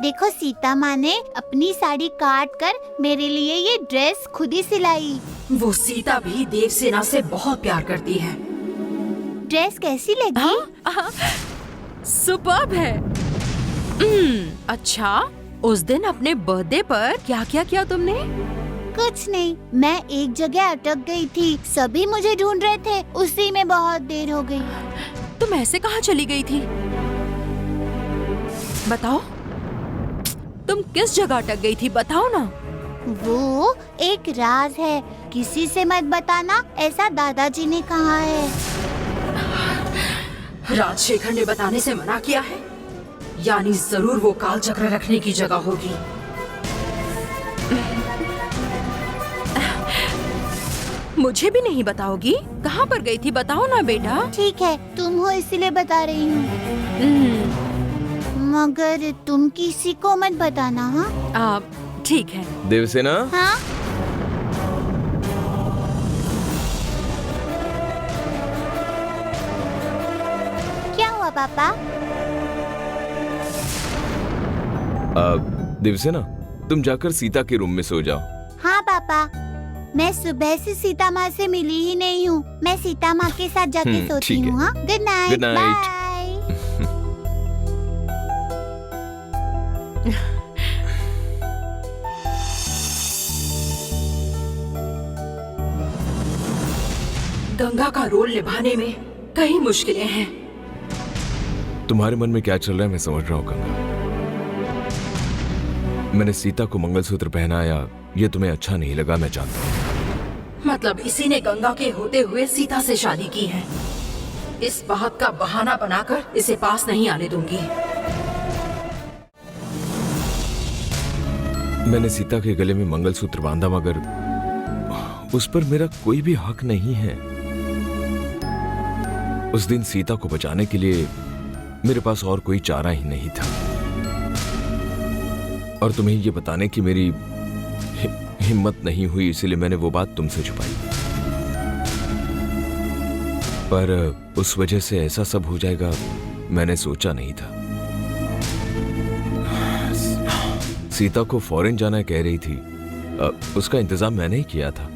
देखो सीता माँ ने अपनी साड़ी काट कर मेरे लिए ये ड्रेस खुद ही सिलाई। वो सीता भी देवसेना से बहुत प्यार करती है। ड्रेस कैसी लगी? सुपर्ब है। अच्छा, उस दिन अपने बर्थडे पर क्या क्या किया तुमने? कुछ नहीं, मैं एक जगह अटक गई थी। सभी मुझे ढूंढ रहे थे, उसी में बहुत देर हो गई। तुम ऐसे कहाँ चली गई थी? बताओ, तुम किस जगह अटक गई थी? बताओ ना। वो एक राज है, किसी से मत बताना, ऐसा दादाजी ने कहा है। राजशेखर ने बताने से मना किया है, यानी जरूर वो काल चक्र रखने की जगह होगी। मुझे भी नहीं बताओगी? कहाँ पर गई थी बताओ ना बेटा। ठीक है, तुम हो इसलिए बता रही हूँ, मगर तुम किसी को मत बताना। हाँ ठीक है। देवसेना। हाँ क्या हुआ पापा? देवसेना, तुम जाकर सीता के रूम में सो जाओ। हाँ पापा, मैं सुबह से सीता माँ से मिली ही नहीं हूँ। मैं सीता माँ के साथ जाके सोती हूँ। हाँ, good night. Good night. Bye. Ganga का रोल निभाने में कई मुश्किलें हैं। तुम्हारे मन में क्या चल रहा है मैं समझ रहा हूँ गंगा। मैंने सीता को मंगलसूत्र पहनाया, ये तुम्हें अच्छा नहीं लगा, मैं जानता हूँ। मतलब इसी ने गंगा के होते हुए सीता से शादी की है। इस बात का बहाना बनाकर इसे पास नहीं आने दूंगी। मैंने सीता के गले में मंगलसूत्र बांधा, मगर उस पर मेरा कोई भी हक नहीं है। उस दिन सीता को बचाने के लिए मेरे पास और कोई चारा ही नहीं था, और तुम्हें ये बताने की मेरी हिम्मत नहीं हुई, इसलिए मैंने वो बात तुमसे छुपाई। पर उस वजह से ऐसा सब हो जाएगा मैंने सोचा नहीं था। सीता को फॉरेन जाना कह रही थी, उसका इंतजाम मैंने ही किया था।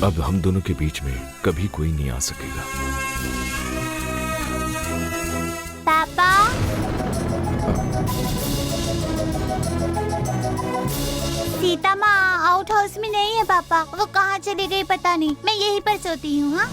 अब हम दोनों के बीच में कभी कोई नहीं आ सकेगा। पापा, सीता माँ आउट हाउस में नहीं है पापा। वो कहाँ चली गई पता नहीं। मैं यहीं पर सोती हूँ। हाँ,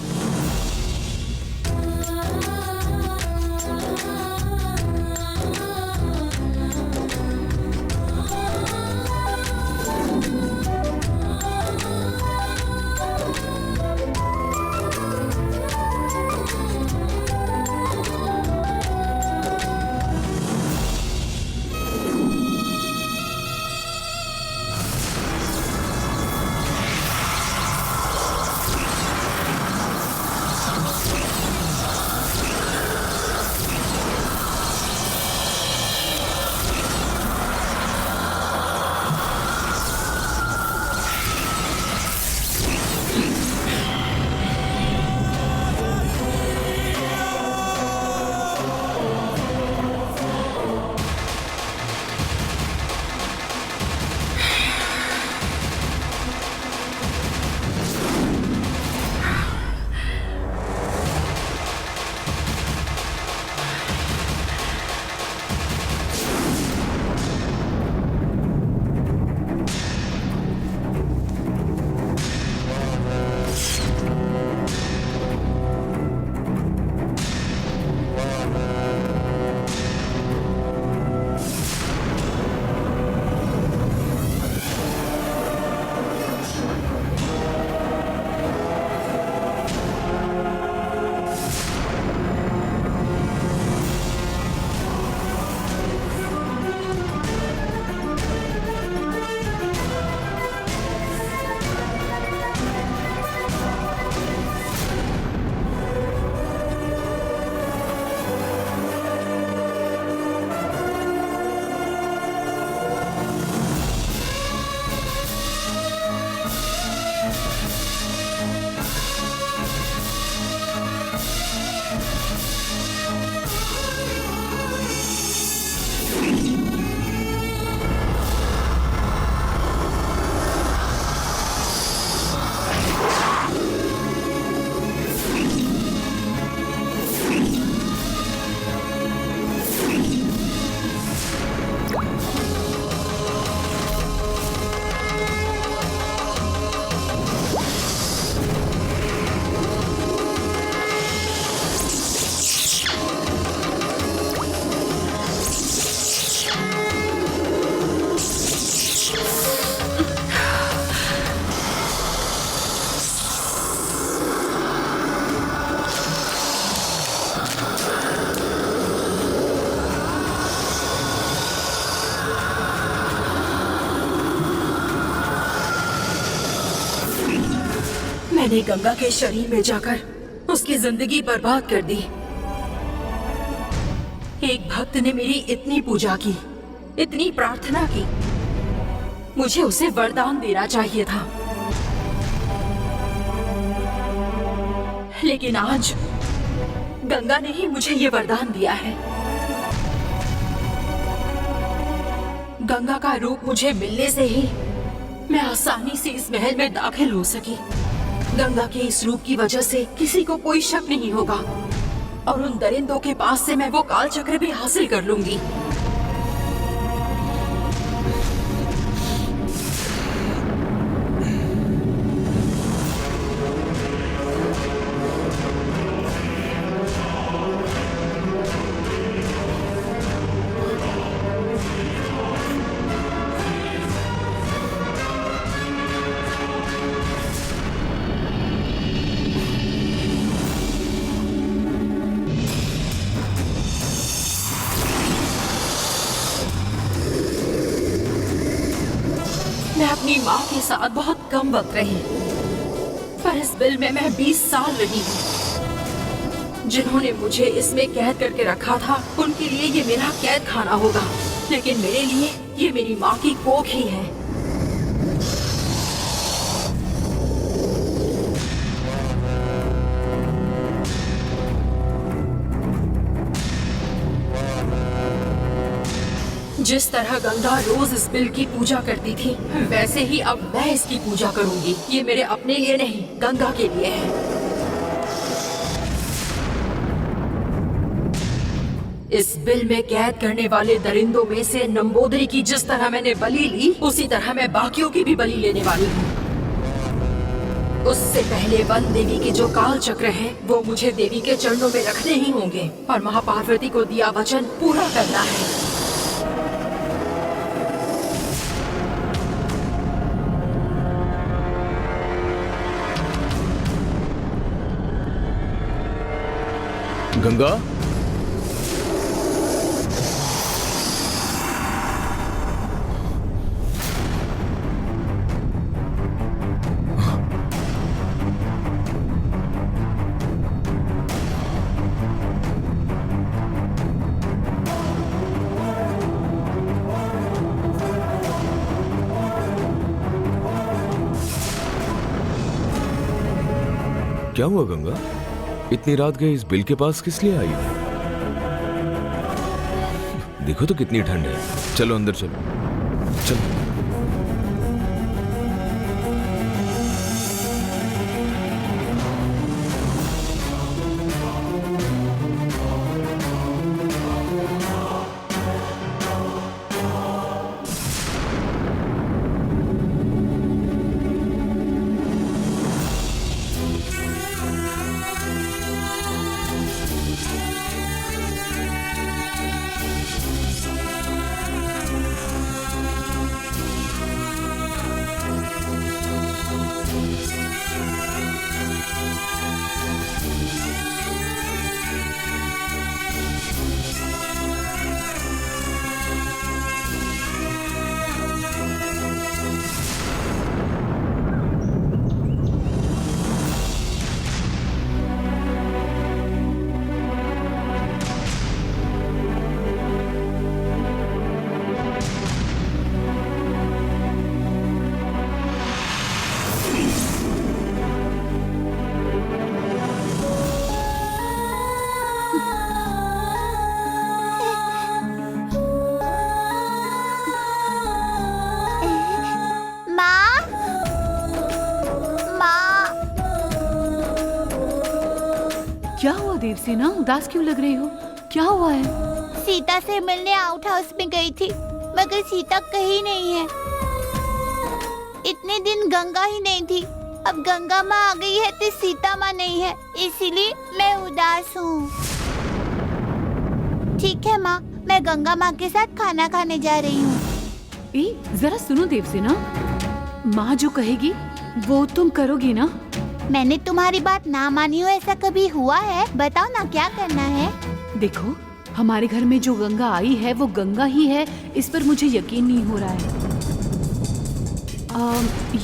मैंने गंगा के शरीर में जाकर उसकी जिंदगी बर्बाद कर दी। एक भक्त ने मेरी इतनी पूजा की, इतनी प्रार्थना की, मुझे उसे वरदान देना चाहिए था। लेकिन आज गंगा ने ही मुझे ये वरदान दिया है। गंगा का रूप मुझे मिलने से ही मैं आसानी से इस महल में दाखिल हो सकी। गंगा के इस रूप की वजह से किसी को कोई शक नहीं होगा और उन दरिंदों के पास से मैं वो काल चक्र भी हासिल कर लूंगी। मैं अपनी माँ के साथ बहुत कम वक्त रही, पर इस बिल में मैं 20 साल रही हूँ। जिन्होंने मुझे इसमें कैद करके रखा था, उनके लिए ये मेरा कैद खाना होगा, लेकिन मेरे लिए ये मेरी माँ की कोख ही है। जिस तरह गंगा रोज इस बिल की पूजा करती थी, वैसे ही अब मैं इसकी पूजा करूंगी। ये मेरे अपने लिए नहीं, गंगा के लिए है। इस बिल में कैद करने वाले दरिंदों में से नंबोदरी की जिस तरह मैंने बलि ली, उसी तरह मैं बाकियों की भी बलि लेने वाली हूँ। उससे पहले वन देवी के जो काल चक्र है, वो मुझे देवी के चरणों में रखने ही होंगे और महापार्वती को दिया वचन पूरा करना है। गंगा, क्या हुआ गंगा? इतनी रात गए इस बिल के पास किस लिए आई? देखो तो कितनी ठंड है। चलो अंदर चलो, चलो। क्या हुआ देवसेना, उदास क्यों लग रही हो? क्या हुआ है? सीता से मिलने आउट हाउस में गई थी, मगर सीता कहीं नहीं है। इतने दिन गंगा ही नहीं थी, अब गंगा माँ आ गई है तो सीता माँ नहीं है, इसीलिए मैं उदास हूँ। ठीक है माँ, मैं गंगा माँ के साथ खाना खाने जा रही हूँ। जरा सुनो देवसेना, माँ जो कहेगी वो तुम करोगी ना? मैंने तुम्हारी बात ना मानी हो ऐसा कभी हुआ है? बताओ ना क्या करना है। देखो, हमारे घर में जो गंगा आई है वो गंगा ही है, इस पर मुझे यकीन नहीं हो रहा है।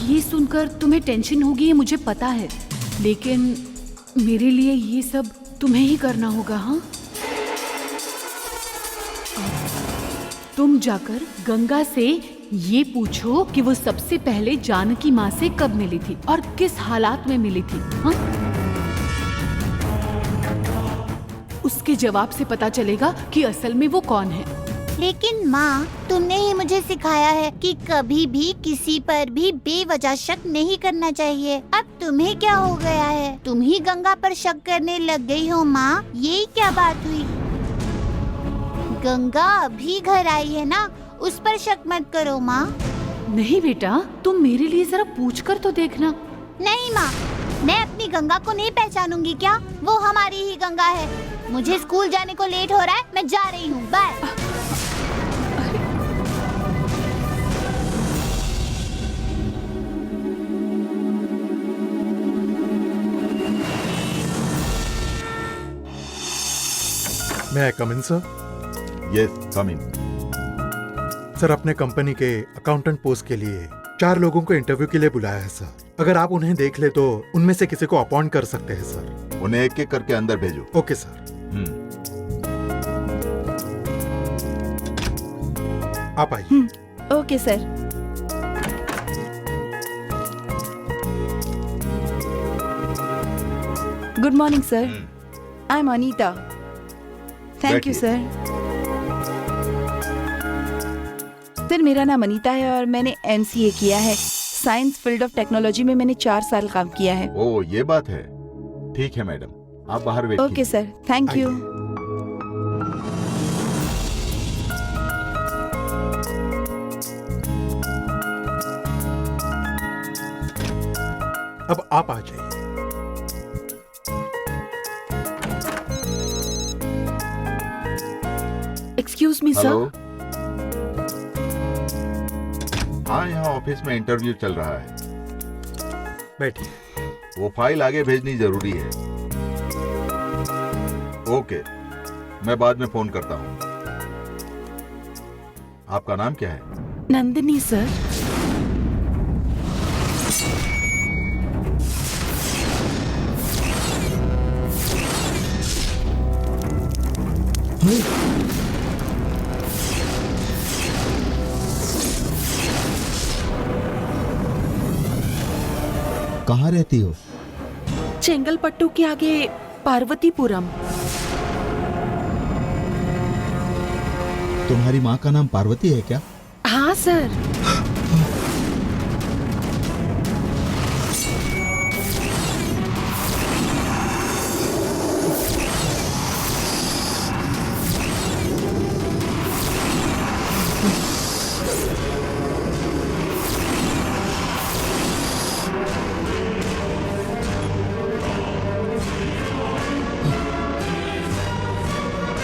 ये सुनकर तुम्हें टेंशन होगी, ये मुझे पता है, लेकिन मेरे लिए ये सब तुम्हें ही करना होगा। हाँ, तुम जाकर गंगा से ये पूछो कि वो सबसे पहले जानकी माँ से कब मिली थी और किस हालात में मिली थी। हाँ? उसके जवाब से पता चलेगा कि असल में वो कौन है। लेकिन माँ, तुमने ही मुझे सिखाया है कि कभी भी किसी पर भी बेवजह शक नहीं करना चाहिए। अब तुम्हें क्या हो गया है? तुम ही गंगा पर शक करने लग गई हो माँ। ये क्या बात हुई? गंगा अभी घर आई है ना, उस पर शक मत करो माँ। नहीं बेटा, तुम मेरे लिए जरा पूछ कर तो देखना। नहीं माँ, मैं अपनी गंगा को नहीं पहचानूंगी क्या? वो हमारी ही गंगा है। मुझे स्कूल जाने को लेट हो रहा है, मैं जा रही हूँ। बाय। मैं आई कम इन सर? यस, कम इन। सर, अपने कंपनी के अकाउंटेंट पोस्ट के लिए 4 लोगों को इंटरव्यू के लिए बुलाया है सर। अगर आप उन्हें देख ले तो उनमें से किसी को अपॉइंट कर सकते हैं सर। उन्हें एक एक करके अंदर भेजो। Okay sir. आप आइए। Okay sir. Good morning sir, I am Anita. Thank you sir. Sir, मेरा नाम अनीता है और मैंने MCA किया है। साइंस फील्ड ऑफ टेक्नोलॉजी में मैंने 4 साल काम किया है। ओ, ये बात है। ठीक है मैडम, आप बाहर wait okay sir, thank you. अब आप आ जाइए। Excuse me sir. हेलो। हाँ, यहाँ ऑफिस में इंटरव्यू चल रहा है। बैठिए। वो फाइल आगे भेजनी जरूरी है। ओके, मैं बाद में फोन करता हूँ। आपका नाम क्या है? नंदिनी सर। कहाँ रहती हो? चेंगलपट्टू के आगे पार्वतीपुरम। तुम्हारी माँ का नाम पार्वती है क्या? हाँ सर।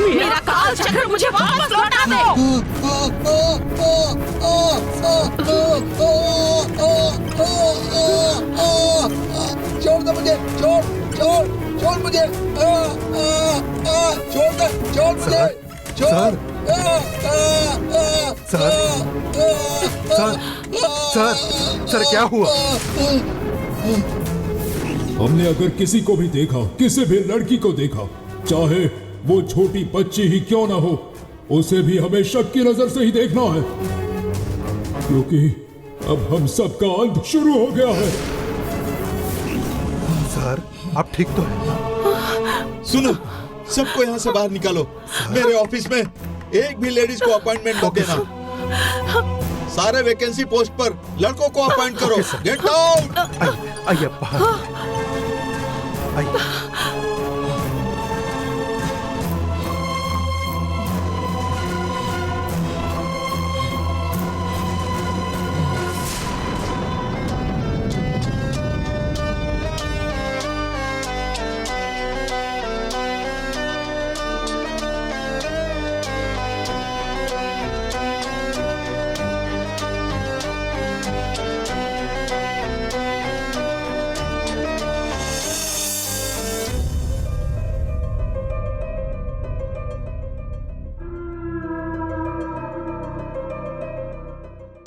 मेरा काल चक्र मुझे वापस लौटा दो। छोड़ दो मुझे, छोड़ मुझे, छोड़ मुझे, सर, सर क्या हुआ? हमने अगर किसी को भी देखा, किसी भी लड़की को देखा, चाहे वो छोटी बच्ची ही क्यों ना हो, उसे भी हमें शक की नजर से ही देखना है, क्योंकि अब हम सबका अंत शुरू हो गया है। सर, आप ठीक तो हैं? सुनो, सबको यहाँ से बाहर निकालो। मेरे ऑफिस में एक भी लेडीज को अपॉइंटमेंट मत देना। सारे वैकेंसी पोस्ट पर लड़कों को अपॉइंट करो। Get out. आइए बाहर आइए।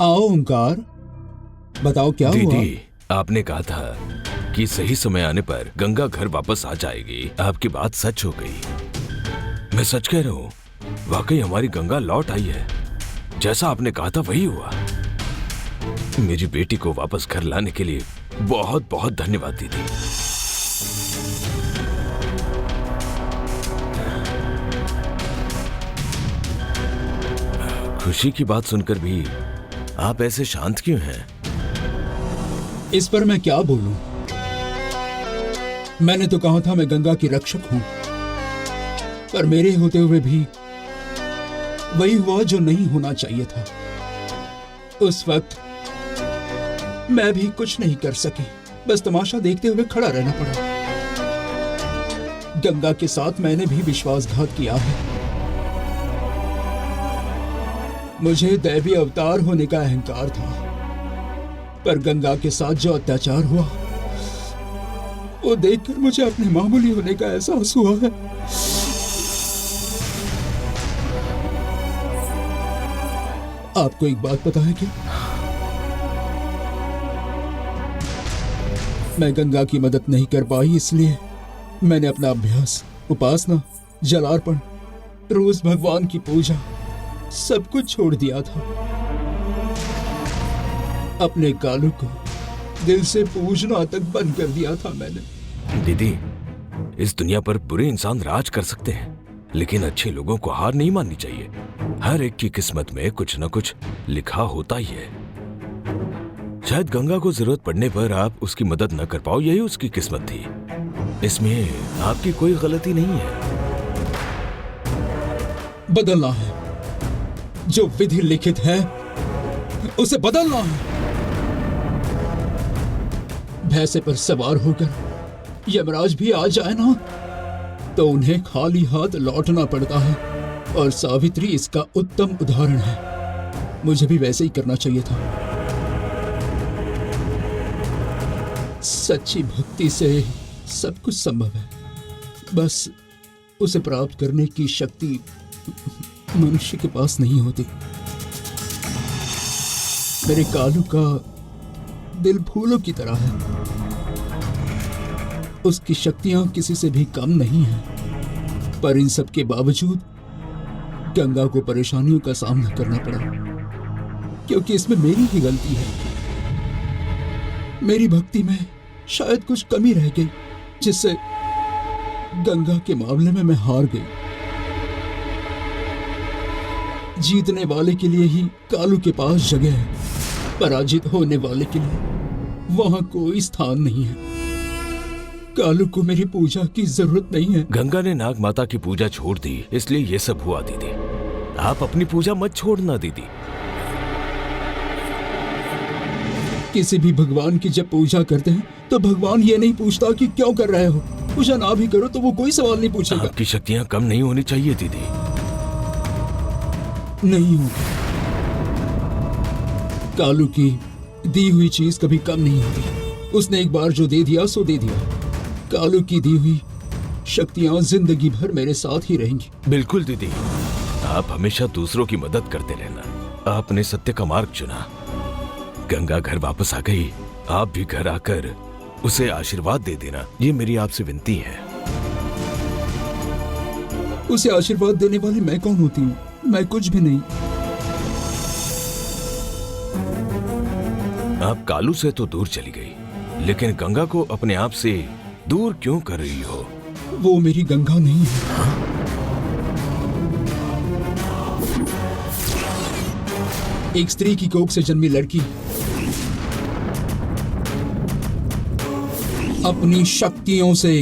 आओ ओंकार, बताओ क्या हुआ? दीदी, आपने कहा था कि सही समय आने पर गंगा घर वापस आ जाएगी। आपकी बात सच हो गई। मैं सच कह रहा हूँ, वाकई हमारी गंगा लौट आई है। जैसा आपने कहा था वही हुआ। मेरी बेटी को वापस घर लाने के लिए बहुत बहुत धन्यवाद दीदी। खुशी की बात सुनकर भी आप ऐसे शांत क्यों हैं? इस पर मैं क्या बोलूं? मैंने तो कहा था मैं गंगा की रक्षक हूं, पर मेरे होते हुए भी वही हुआ जो नहीं होना चाहिए था। उस वक्त मैं भी कुछ नहीं कर सकी, बस तमाशा देखते हुए खड़ा रहना पड़ा। गंगा के साथ मैंने भी विश्वासघात किया है। मुझे दैवी अवतार होने का अहंकार था, पर गंगा के साथ जो अत्याचार हुआ वो देखकर मुझे अपने मामूली होने का एहसास हुआ है। आपको एक बात पता है क्या? मैं गंगा की मदद नहीं कर पाई, इसलिए मैंने अपना अभ्यास, उपासना, जलार्पण, रोज भगवान की पूजा सब कुछ छोड़ दिया था। अपने कालू को दिल से पूजना तक बंद कर दिया था मैंने। दीदी, इस दुनिया पर बुरे इंसान राज कर सकते हैं, लेकिन अच्छे लोगों को हार नहीं माननी चाहिए। हर एक की किस्मत में कुछ न कुछ लिखा होता ही है। शायद गंगा को जरूरत पड़ने पर आप उसकी मदद न कर पाओ, यही उसकी किस्मत थी। इसमें आपकी कोई गलती नहीं है। बदलना है, जो विधि लिखित है उसे बदलना है। भैंसे पर सवार होकर यमराज भी आ जाए ना, तो उन्हें खाली हाथ लौटना पड़ता है, और सावित्री इसका उत्तम उदाहरण है। मुझे भी वैसे ही करना चाहिए था। सच्ची भक्ति से सब कुछ संभव है, बस उसे प्राप्त करने की शक्ति मनुष्य के पास नहीं होती। मेरे कालू का दिल फूलों की तरह है, उसकी शक्तियां किसी से भी कम नहीं हैं, पर इन सब के बावजूद गंगा को परेशानियों का सामना करना पड़ा, क्योंकि इसमें मेरी ही गलती है। मेरी भक्ति में शायद कुछ कमी रह गई, जिससे गंगा के मामले में मैं हार गई। जीतने वाले के लिए ही कालू के पास जगह है, पराजित होने वाले के लिए वहां कोई स्थान नहीं है। कालू को मेरी पूजा की जरूरत नहीं है। गंगा ने नाग माता की पूजा छोड़ दी, इसलिए ये सब हुआ दीदी। आप अपनी पूजा मत छोड़ना दीदी। किसी भी भगवान की जब पूजा करते हैं तो भगवान ये नहीं पूछता कि क्यों कर रहे हो। पूजा ना भी करो तो वो कोई सवाल नहीं पूछेगा। आपकी शक्तियां कम नहीं होनी चाहिए दीदी। नहीं होगी। कालू की दी हुई चीज कभी कम नहीं होती। उसने एक बार जो दे दिया सो दे दिया। कालू की दी हुई शक्तियां जिंदगी भर मेरे साथ ही रहेंगी। बिल्कुल दीदी, आप हमेशा दूसरों की मदद करते रहना। आपने सत्य का मार्ग चुना। गंगा घर वापस आ गई, आप भी घर आकर उसे आशीर्वाद दे देना, ये मेरी आपसे विनती है। उसे आशीर्वाद देने वाली मैं कौन होती हूँ? मैं कुछ भी नहीं। आप कालू से तो दूर चली गई, लेकिन गंगा को अपने आप से दूर क्यों कर रही हो? वो मेरी गंगा नहीं है। एक स्त्री की कोख से जन्मी लड़की अपनी शक्तियों से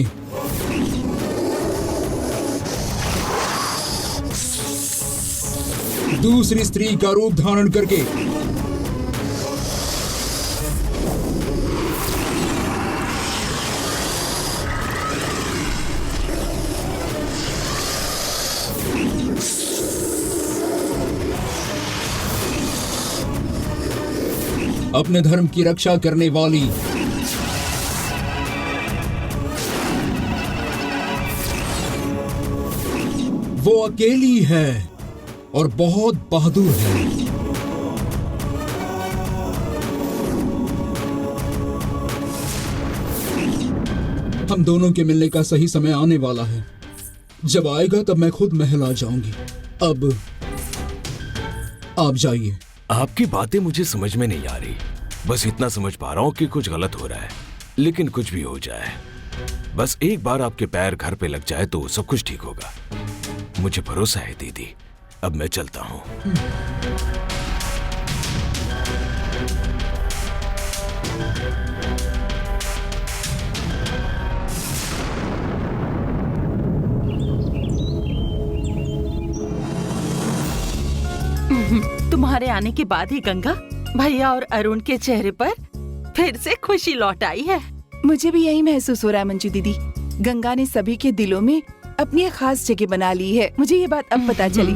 दूसरी स्त्री का रूप धारण करके अपने धर्म की रक्षा करने वाली वो अकेली है और बहुत बहादुर है। हम दोनों के मिलने का सही समय आने वाला है। जब आएगा तब मैं खुद महल आ जाऊंगी। अब आप जाइए। आपकी बातें मुझे समझ में नहीं आ रही। बस इतना समझ पा रहा हूँ कि कुछ गलत हो रहा है, लेकिन कुछ भी हो जाए, बस एक बार आपके पैर घर पे लग जाए तो सब कुछ ठीक होगा। मुझे भरोसा है दीदी। अब मैं चलता हूँ। तुम्हारे आने के बाद ही गंगा, भैया और अरुण के चेहरे पर फिर से खुशी लौट आई है। मुझे भी यही महसूस हो रहा है मंजू दीदी। गंगा ने सभी के दिलों में अपनी एक खास जगह बना ली है। मुझे ये बात अब पता चली।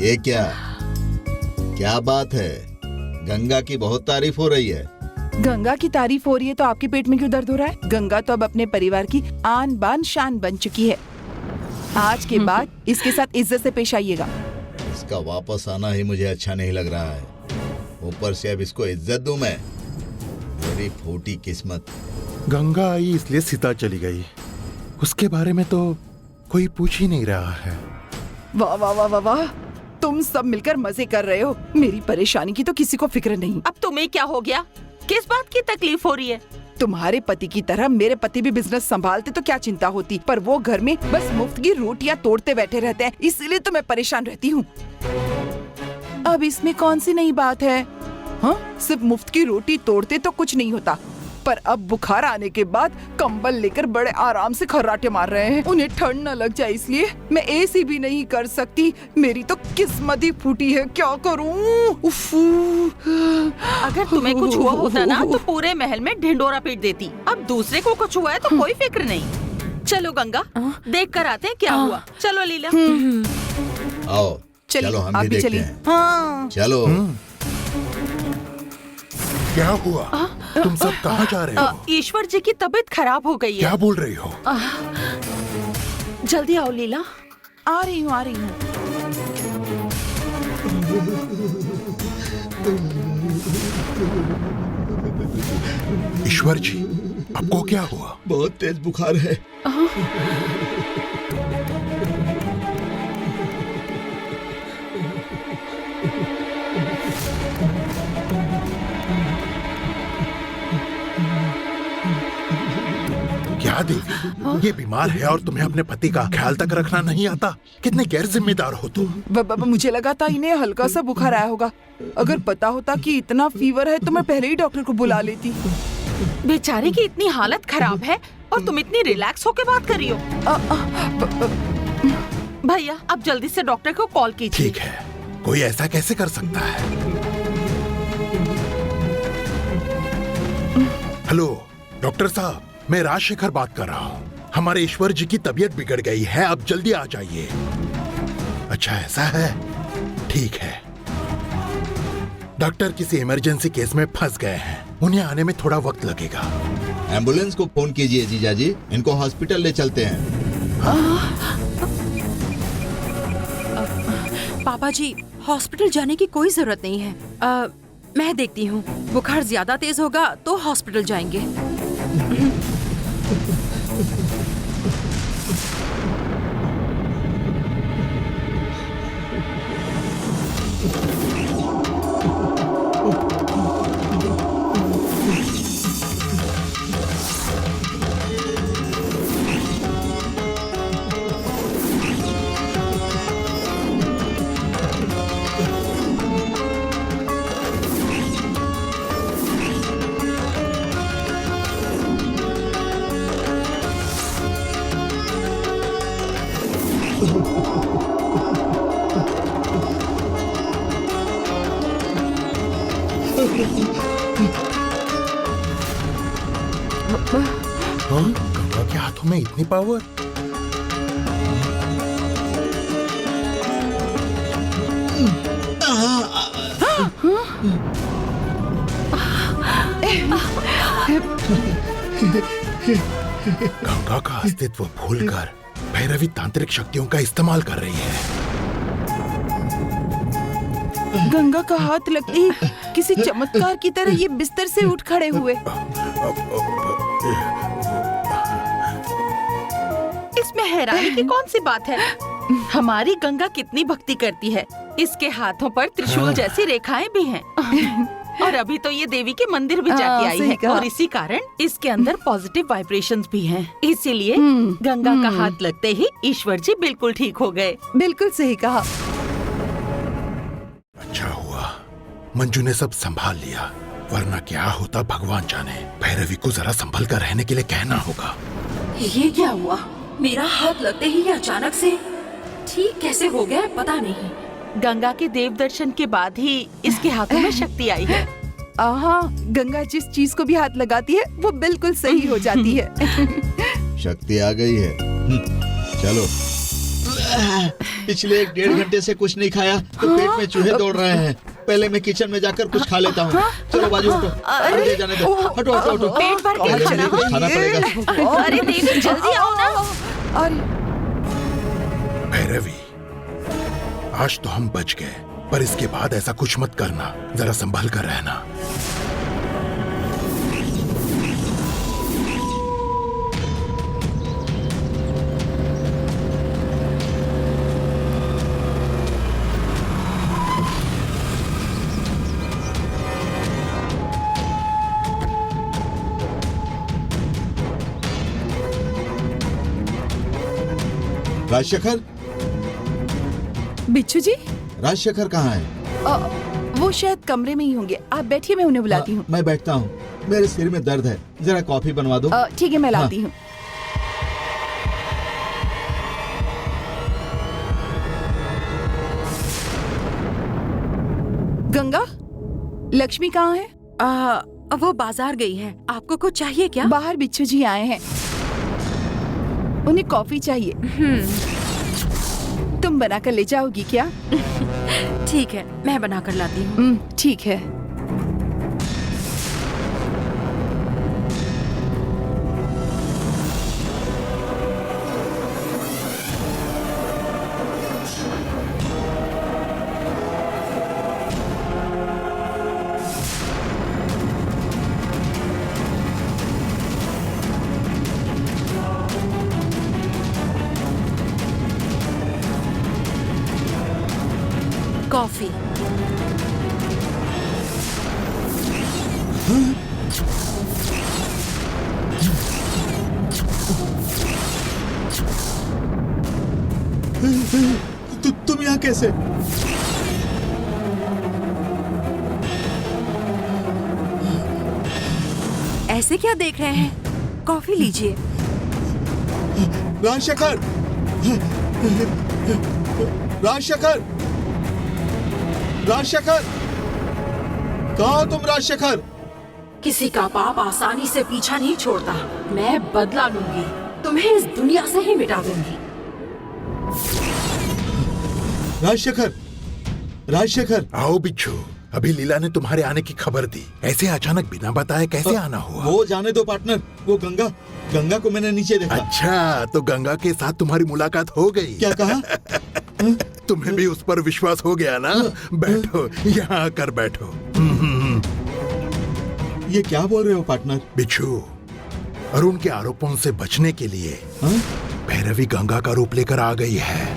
ये क्या बात है? गंगा की बहुत तारीफ हो रही है। गंगा की तारीफ हो रही है तो आपके पेट में क्यों दर्द हो रहा है? गंगा तो अब अपने परिवार की आन बान शान बन चुकी है। आज के बाद इसके साथ इज्जत से पेश आइएगा। इसका वापस आना ही मुझे अच्छा नहीं लग रहा है। ऊपर से अब इसको इज्जत दूं मैं? मेरी फूटी किस्मत। गंगा आई इसलिए सीता चली गई, उसके बारे में तो कोई पूछ ही नहीं रहा है। वाह वाह वाह वाह वाह, तुम सब मिलकर मजे कर रहे हो। मेरी परेशानी की तो किसी को फिक्र नहीं। अब तुम्हें क्या हो गया? किस बात की तकलीफ हो रही है? तुम्हारे पति की तरह मेरे पति भी बिजनेस संभालते तो क्या चिंता होती, पर वो घर में बस मुफ्त की रोटियां तोड़ते बैठे रहते हैं, इसलिए तो मैं परेशान रहती हूँ। अब इसमें कौन सी नई बात है? हाँ, सिर्फ मुफ्त की रोटी तोड़ते तो कुछ नहीं होता, पर अब बुखार आने के बाद कंबल लेकर बड़े आराम से खर्राटे मार रहे हैं। उन्हें ठंड न लग जाए इसलिए मैं एसी भी नहीं कर सकती। मेरी तो किस्मत ही फूटी है, क्या करूं? अगर तुम्हें कुछ हुआ होता ना तो पूरे महल में ढिंडोरा पीट देती। अब दूसरे को कुछ हुआ है तो कोई फिक्र नहीं। चलो गंगा, देख कर आते हैं क्या हुआ। चलो लीला। आओ चलो हम भी देखते हैं। हाँ। चलो। क्या हुआ? तुम सब कहाँ जा रहे हो? ईश्वर जी की तबीयत खराब हो गई है। क्या बोल रही हो? जल्दी आओ लीला। आ रही हूँ, आ रही हूँ। ईश्वर जी, आपको क्या हुआ? बहुत तेज बुखार है। क्या देवी, ये बीमार है और तुम्हें अपने पति का ख्याल तक रखना नहीं आता? कितने गैर जिम्मेदार हो तुम। मुझे लगा था इन्हें हल्का सा बुखार आया होगा। अगर पता होता कि इतना फीवर है तो मैं पहले ही डॉक्टर को बुला लेती। बेचारे की इतनी हालत खराब है और तुम इतनी रिलैक्स होकर बात कर रही हो। भैया अब जल्दी से डॉक्टर को कॉल कीजिए। ठीक है, कोई ऐसा कैसे कर सकता है? हेलो डॉक्टर साहब, मैं राजशेखर बात कर रहा हूँ। हमारे ईश्वर जी की तबीयत बिगड़ गई है, अब जल्दी आ जाइए। अच्छा ऐसा है, ठीक है। डॉक्टर किसी इमरजेंसी केस में फंस गए हैं, उन्हें आने में थोड़ा वक्त लगेगा। एम्बुलेंस को फोन कीजिए जीजाजी, इनको हॉस्पिटल ले चलते हैं। पापा जी, हॉस्पिटल जाने की कोई जरूरत नहीं है। मैं देखती हूँ। बुखार ज्यादा तेज होगा तो हॉस्पिटल जाएंगे। गंगा के हाथों में इतनी पावर? गंगा का अस्तित्व भूलकर भैरवी तांत्रिक शक्तियों का इस्तेमाल कर रही है। गंगा का हाथ लगते ही किसी चमत्कार की तरह ये बिस्तर से उठ खड़े हुए। इसमें हैरानी की कौन सी बात है? हमारी गंगा कितनी भक्ति करती है। इसके हाथों पर त्रिशूल जैसी रेखाएं भी हैं। और अभी तो ये देवी के मंदिर भी जाके आई है और इसी कारण इसके अंदर पॉजिटिव वाइब्रेशंस भी हैं। इसीलिए गंगा का हाथ लगते ही ईश्वर जी बिल्कुल ठीक हो गए। बिल्कुल सही कहा। अच्छा हुआ मंजू ने सब संभाल लिया, वरना क्या होता भगवान जाने। भैरवी को जरा संभल कर रहने के लिए कहना होगा। ये क्या हुआ? मेरा हाथ लगते ही ये अचानक से ठीक कैसे हो गया पता नहीं। गंगा के देव दर्शन के बाद ही इसके हाथों में शक्ति आई है। हाँ, गंगा जिस चीज को भी हाथ लगाती है वो बिल्कुल सही हो जाती है। शक्ति आ गई है। चलो, पिछले 1-1.5 घंटे से कुछ नहीं खाया तो पेट में चूहे दौड़ रहे हैं। पहले मैं किचन में जाकर कुछ खा लेता हूँ। चलो बाजू हटो, मुझे जाने दो। हटो हटो हटो। पेट भर के खाना पड़ेगा। अरे देवी जल्दी आओ ना। भैरवी, आज तो हम बच गए, पर इसके बाद ऐसा कुछ मत करना। जरा संभल कर रहना। राजशेखर, बिच्छू जी, राजशेखर कहाँ है? वो शायद कमरे में ही होंगे। आप बैठिए, मैं उन्हें बुलाती हूँ। मैं बैठता हूँ, मेरे सिर में दर्द है। जरा कॉफी बनवा दो। ठीक है, मैं लाती हूँ। गंगा, लक्ष्मी कहाँ है? वो बाजार गई है। आपको कुछ चाहिए क्या? बाहर बिच्छू जी आए हैं, उन्हें कॉफी चाहिए। तुम बनाकर ले जाओगी क्या? ठीक है, मैं बनाकर लाती हूँ। ठीक है। कॉफी। तुम यहाँ कैसे? ऐसे क्या देख रहे हैं? कॉफी लीजिए। राजशेखर, राजशेखर, राजशेखर, कहाँ तुम राजशेखर? किसी का पाप आसानी से पीछा नहीं छोड़ता। मैं बदला लूंगी, तुम्हें इस दुनिया से ही मिटा दूंगी। राजशेखर, राजशेखर। आओ बिच्छू, अभी लीला ने तुम्हारे आने की खबर दी। ऐसे अचानक बिना बताए कैसे आना हुआ? वो जाने दो पार्टनर, वो गंगा को मैंने नीचे देखा। अच्छा, तो गंगा के साथ तुम्हारी मुलाकात हो गई? क्या कहा? तुम्हें भी उस पर विश्वास हो गया ना? बैठो, यहाँ आकर बैठो। ये क्या बोल रहे हो पार्टनर? बिच्छू, अरुण के आरोपों से बचने के लिए भैरवी गंगा का रूप लेकर आ गई है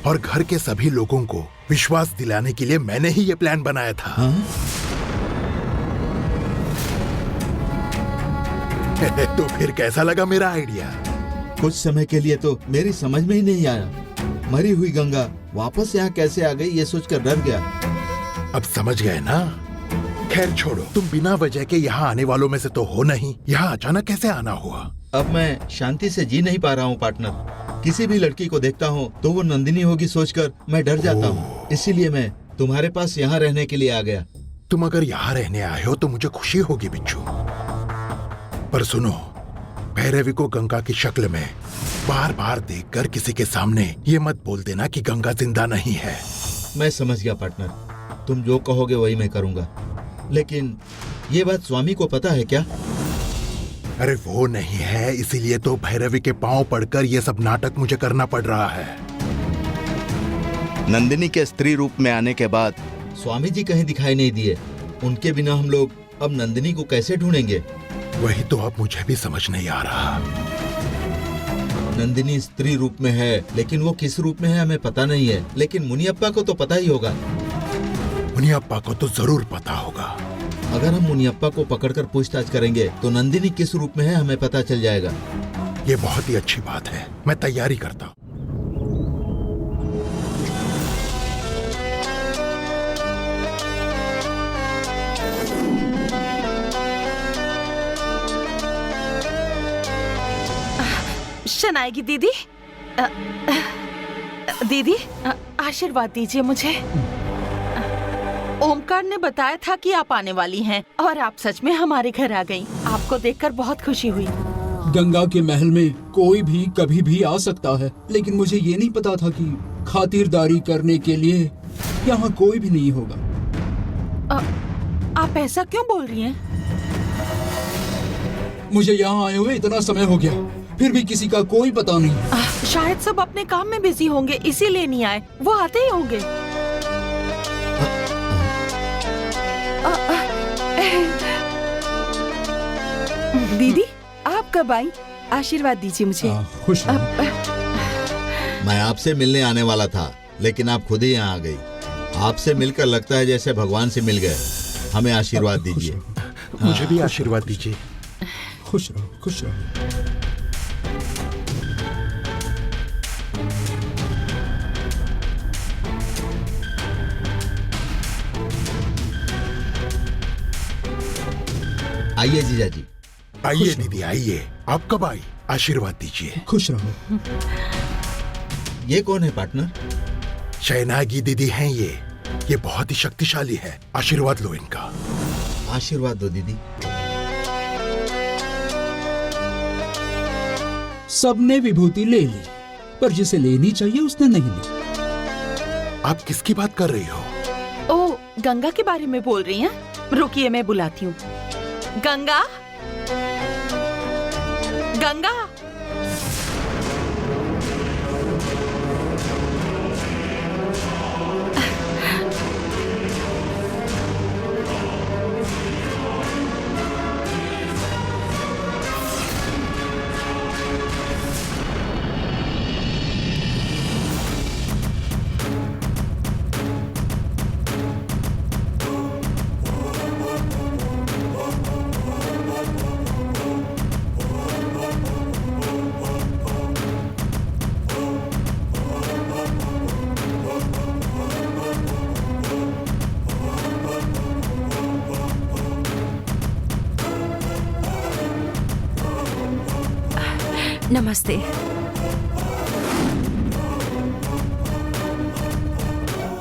और घर के सभी लोगों को विश्वास दिलाने के लिए मैंने ही ये प्लान बनाया था। तो फिर कैसा लगा मेरा आइडिया? कुछ समय के लिए तो मेरी समझ में ही नहीं आया। मरी हुई गंगा वापस यहाँ कैसे आ गई, ये सोचकर डर गया। अब समझ गए ना? खैर छोड़ो, तुम बिना वजह के यहाँ आने वालों में से तो हो नहीं। यहाँ अचानक कैसे आना हुआ? अब मैं शांति से जी नहीं पा रहा हूँ पार्टनर। किसी भी लड़की को देखता हूँ तो वो नंदिनी होगी सोचकर मैं डर जाता हूँ। इसीलिए मैं तुम्हारे पास यहाँ रहने के लिए आ गया। तुम अगर यहाँ रहने आए हो तो मुझे खुशी होगी बिच्छू, पर सुनो, भैरवी को गंगा की शक्ल में बार बार देखकर किसी के सामने ये मत बोल देना कि गंगा जिंदा नहीं है। मैं समझ गया पार्टनर, तुम जो कहोगे वही मैं करूँगा। लेकिन ये बात स्वामी को पता है क्या? अरे वो नहीं है, इसीलिए तो भैरवी के पांव पड़कर ये सब नाटक मुझे करना पड़ रहा है। नंदिनी के स्त्री रूप में आने के बाद स्वामी जी कहीं दिखाई नहीं दिए। उनके बिना हम लोग अब नंदिनी को कैसे ढूंढेंगे? वही तो अब मुझे भी समझ नहीं आ रहा। नंदिनी स्त्री रूप में है, लेकिन वो किस रूप में है हमें पता नहीं है। लेकिन मुनियप्पा को तो पता ही होगा। मुनियप्पा को तो जरूर पता होगा। अगर हम मुनियप्पा को पकड़कर पूछताछ करेंगे तो नंदिनी किस रूप में है हमें पता चल जाएगा। ये बहुत ही अच्छी बात है, मैं तैयारी करता हूँ। शनाएगी दीदी। दीदी आशीर्वाद दीजिए मुझे। ओमकार ने बताया था कि आप आने वाली हैं और आप सच में हमारे घर आ गईं। आपको देखकर बहुत खुशी हुई। गंगा के महल में कोई भी कभी भी आ सकता है, लेकिन मुझे ये नहीं पता था कि खातिरदारी करने के लिए यहाँ कोई भी नहीं होगा। आप ऐसा क्यों बोल रही हैं? मुझे यहाँ आए हुए इतना समय हो गया, फिर भी किसी का कोई पता नहीं। शायद सब अपने काम में बिजी होंगे, इसीलिए नहीं आए। वो आते ही होंगे। दीदी आप कब आई? आशीर्वाद दीजिए मुझे। खुश मैं आपसे मिलने आने वाला था, लेकिन आप खुद ही यहाँ आ गई। आपसे मिलकर लगता है जैसे भगवान से मिल गए। हमें आशीर्वाद दीजिए। मुझे भी आशीर्वाद दीजिए। खुश रहो, खुश रहो। आइए जीजा जी। आइए दीदी आइए। आप कब आई? आशीर्वाद दीजिए। खुश रहो। ये कौन है पार्टनर? शहनागी दीदी हैं ये बहुत ही शक्तिशाली है। आशीर्वाद लो इनका। आशीर्वाद दो दीदी। सबने विभूति ले ली, पर जिसे लेनी चाहिए उसने नहीं ली। आप किसकी बात कर रही हो? ओ, गंगा के बारे में बोल रही हैं? रुकिए मैं बुलाती हूँ। गंगा, गंगा। नमस्ते।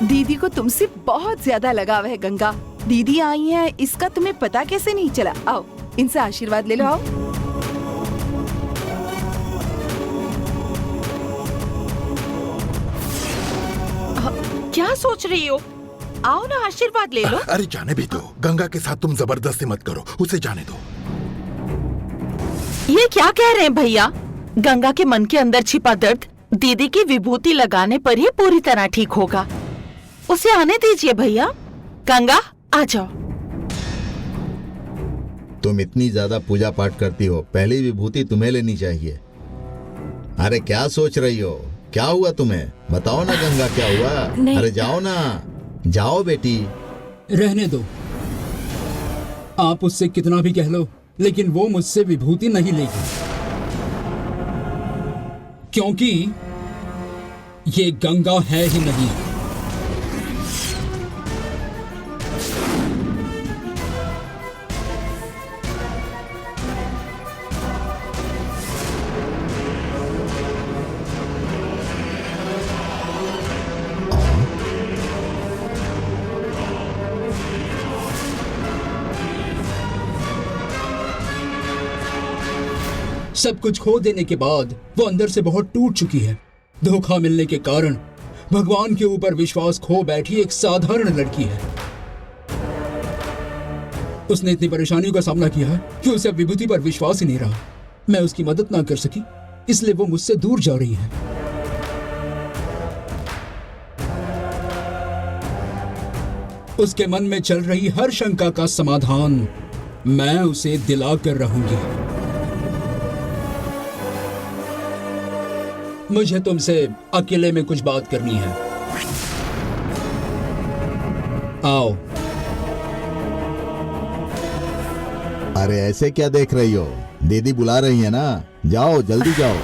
दीदी को तुमसे बहुत ज्यादा लगाव है गंगा। दीदी आई हैं इसका तुम्हें पता कैसे नहीं चला? आओ इनसे आशीर्वाद ले लो। आओ। क्या सोच रही हो? आओ ना आशीर्वाद ले लो। अरे जाने भी दो। गंगा के साथ तुम जबरदस्ती मत करो, उसे जाने दो। ये क्या कह रहे हैं भैया? गंगा के मन के अंदर छिपा दर्द दीदी की विभूति लगाने पर ही पूरी तरह ठीक होगा। उसे आने दीजिए भैया। गंगा आ जाओ। तुम इतनी ज्यादा पूजा पाठ करती हो, पहली विभूति तुम्हें लेनी चाहिए। अरे क्या सोच रही हो? क्या हुआ तुम्हें? बताओ ना गंगा, क्या हुआ? अरे जाओ ना, जाओ बेटी। रहने दो। आप उससे कितना भी कह लो, लेकिन वो मुझसे विभूति नहीं लेगी, क्योंकि ये गंगा है ही नहीं। सब कुछ खो देने के बाद वो अंदर से बहुत टूट चुकी है। धोखा मिलने के कारण भगवान के ऊपर विश्वास खो बैठी एक साधारण लड़की है। उसने इतनी परेशानियों का सामना किया है कि उसे अब विभूति पर विश्वास ही नहीं रहा। मैं उसकी मदद ना कर सकी, इसलिए वो मुझसे दूर जा रही है। उसके मन में चल रही हर शंका का समाधान मैं उसे दिला कर रहूंगी। मुझे तुमसे अकेले में कुछ बात करनी है। आओ। अरे ऐसे क्या देख रही हो? दीदी बुला रही है ना, जाओ जल्दी जाओ।